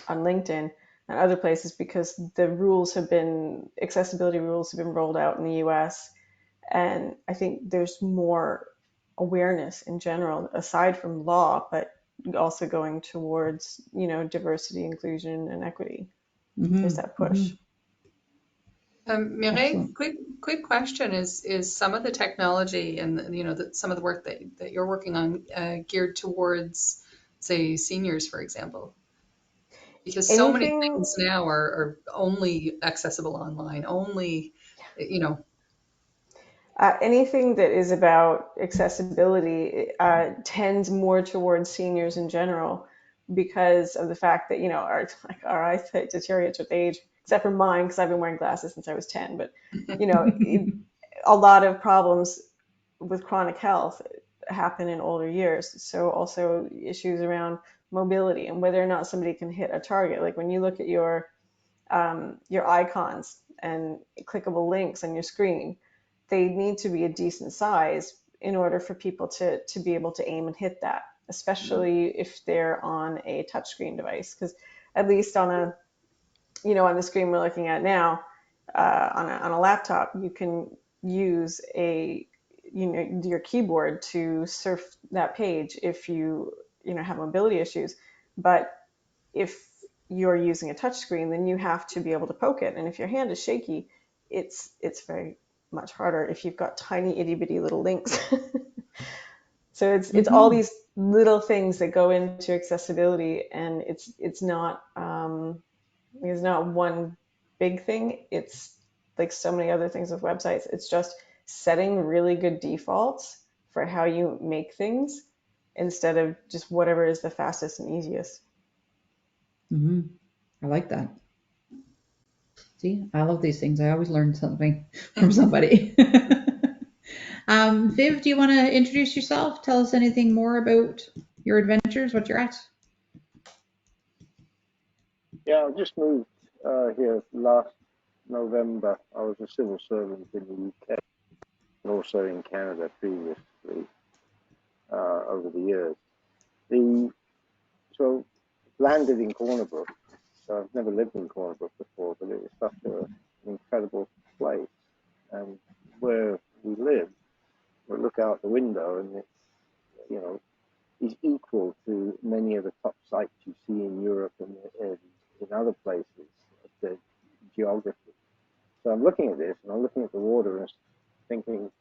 on LinkedIn and other places because the accessibility rules have been rolled out in the US. And I think there's more awareness in general, aside from law, but also going towards, diversity, inclusion, and equity. Mm-hmm. There's that push. Mireille, Excellent. quick question: is some of the technology and some of the work that you're working on geared towards, say, seniors, for example? Because so many Anything things now are only accessible online, only, anything that is about accessibility tends more towards seniors in general because of the fact that our eyesight deteriorates with age, except for mine because I've been wearing glasses since I was 10. But a lot of problems with chronic health happen in older years. So also issues around mobility and whether or not somebody can hit a target. Like when you look at your icons and clickable links on your screen, they need to be a decent size in order for people to be able to aim and hit that, especially if they're on a touchscreen device. Because at least on the screen we're looking at now, on a laptop, you can use your keyboard to surf that page if you have mobility issues. But if you're using a touchscreen, then you have to be able to poke it. And if your hand is shaky, it's very much harder if you've got tiny itty bitty little links. So it's all these little things that go into accessibility, and it's not one big thing. It's like so many other things with websites. It's just setting really good defaults for how you make things instead of just whatever is the fastest and easiest. Mm-hmm. I like that. See, I love these things. I always learn something from somebody. Viv, do you want to introduce yourself? Tell us anything more about your adventures, what you're at? Yeah, I just moved here last November. I was a civil servant in the UK and also in Canada previously over the years. So landed in Corner Brook. So I've never lived in Corner Brook before, but it was such an incredible place. And where we live, we look out the window and it's, is equal to many of the top sites you see in Europe and in other places of the geography. So I'm looking at this and I'm looking at the water and thinking,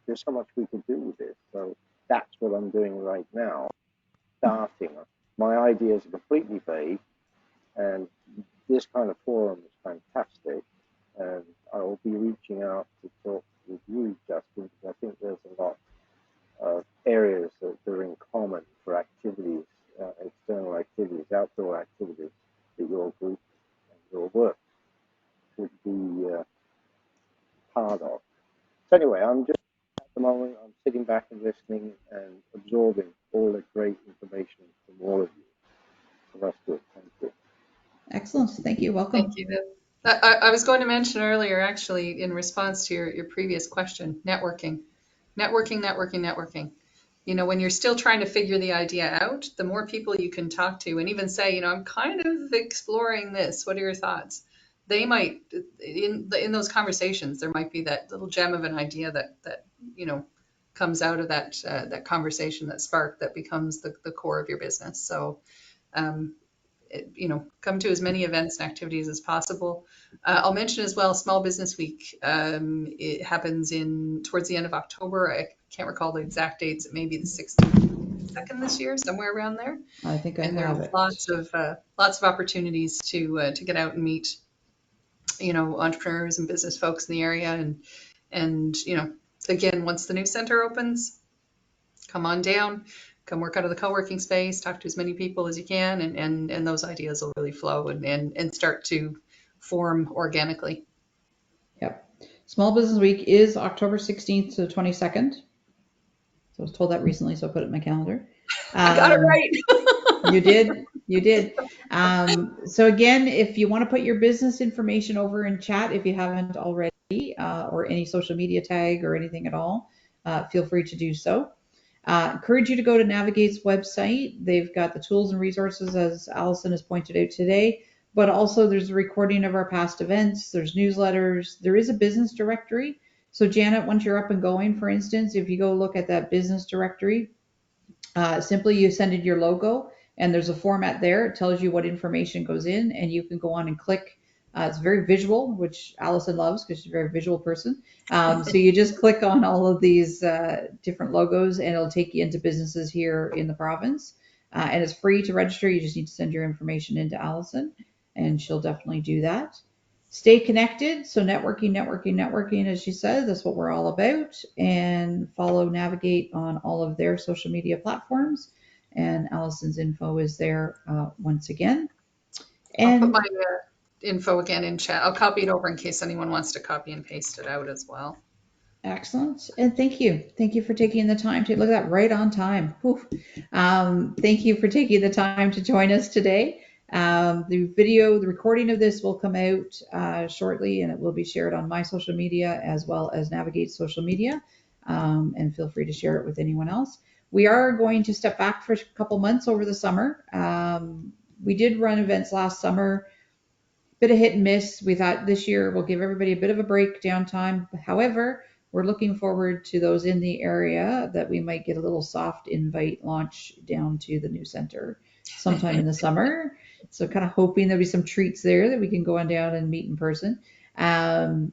there's so much we could do with this. So that's what I'm doing right now, starting. My ideas are completely vague, and this kind of forum is fantastic. And I will be reaching out to talk with you, Justin, because I think there's a lot of areas that are in common for activities, external activities, outdoor activities that your group and your work could be part of. So anyway, I'm just at the moment, I'm sitting back and listening and absorbing all the great information from all of you. So that's good. Thank you. Excellent. Thank you. Welcome. Thank you, Viv. I was going to mention earlier, actually, in response to your previous question, networking. When you're still trying to figure the idea out, the more people you can talk to and even say, I'm kind of exploring this. What are your thoughts? They might, in those conversations, there might be that little gem of an idea that comes out of that conversation, that spark that becomes the core of your business. So, come to as many events and activities as possible. I'll mention as well, Small Business Week. It happens towards the end of October. I can't recall the exact dates. It may be the 16th 22nd this year, somewhere around there. I think I And there have are it. lots of opportunities to get out and meet, entrepreneurs and business folks in the area. And again, once the new center opens, come on down, come work out of the co-working space, talk to as many people as you can, and those ideas will really flow and start to form organically. Yep. Small Business Week is October 16th to the 22nd. So I was told that recently, so I put it in my calendar. I got it right. You did. You did. So again, if you want to put your business information over in chat, if you haven't already, or any social media tag or anything at all, feel free to do so. Encourage you to go to Navigate's website. They've got the tools and resources, as Allison has pointed out today, but also there's a recording of our past events. There's newsletters. There is a business directory. So Janet, once you're up and going, for instance, if you go look at that business directory, simply you send in your logo and there's a format there. It tells you what information goes in and you can go on and click. It's very visual, which Allison loves because she's a very visual person. So you just click on all of these different logos and it'll take you into businesses here in the province. And it's free to register. You just need to send your information into Allison and she'll definitely do that. Stay connected. So networking, as she said, that's what we're all about. And follow Navigate on all of their social media platforms. And Allison's info is there once again. I'll put And my info again in chat. I'll copy it over in case anyone wants to copy and paste it out as well. excellent. And thank you. Thank you for taking the time to look at that, right on time. Thank you for taking the time to join us today. The recording of this will come out shortly and it will be shared on my social media as well as Navigate social media. And feel free to share it with anyone else. We are going to step back for a couple months over the summer. We did run events last summer, bit of hit and miss. We thought this year we'll give everybody a bit of a break, downtime. However, we're looking forward to those in the area that we might get a little soft invite launch down to the new center sometime in the summer. So kind of hoping there'll be some treats there that we can go on down and meet in person. Otherwise,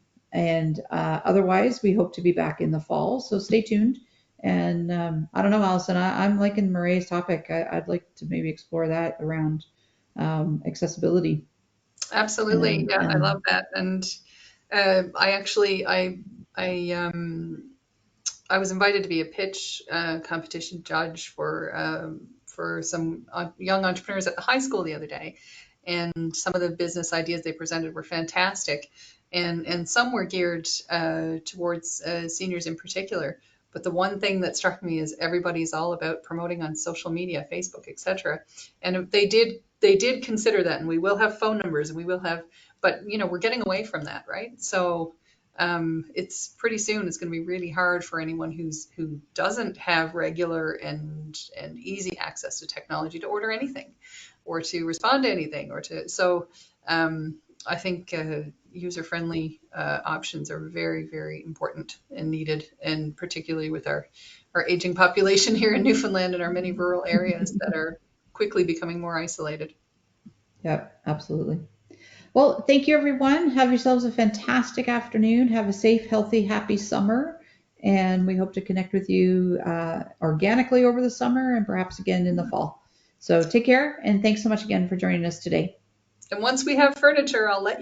we hope to be back in the fall. So stay tuned. And I don't know, Allison, I'm liking Maria's topic. I'd like to maybe explore that around accessibility. Absolutely. Yeah, I love that. And I was invited to be a pitch competition judge for some young entrepreneurs at the high school the other day. And some of the business ideas they presented were fantastic. And some were geared towards seniors in particular. But the one thing that struck me is everybody's all about promoting on social media, Facebook, etc. And they did consider that, and we will have phone numbers, and we will have, but we're getting away from that, right? So it's pretty soon. It's going to be really hard for anyone who doesn't have regular and easy access to technology to order anything, or to respond to anything, or to so. I think user-friendly options are very, very important and needed, and particularly with our aging population here in Newfoundland and our many rural areas that are quickly becoming more isolated. Yep, absolutely. Well, thank you, everyone. Have yourselves a fantastic afternoon. Have a safe, healthy, happy summer. And we hope to connect with you organically over the summer and perhaps again in the fall. So take care. And thanks so much again for joining us today. And once we have furniture, I'll let you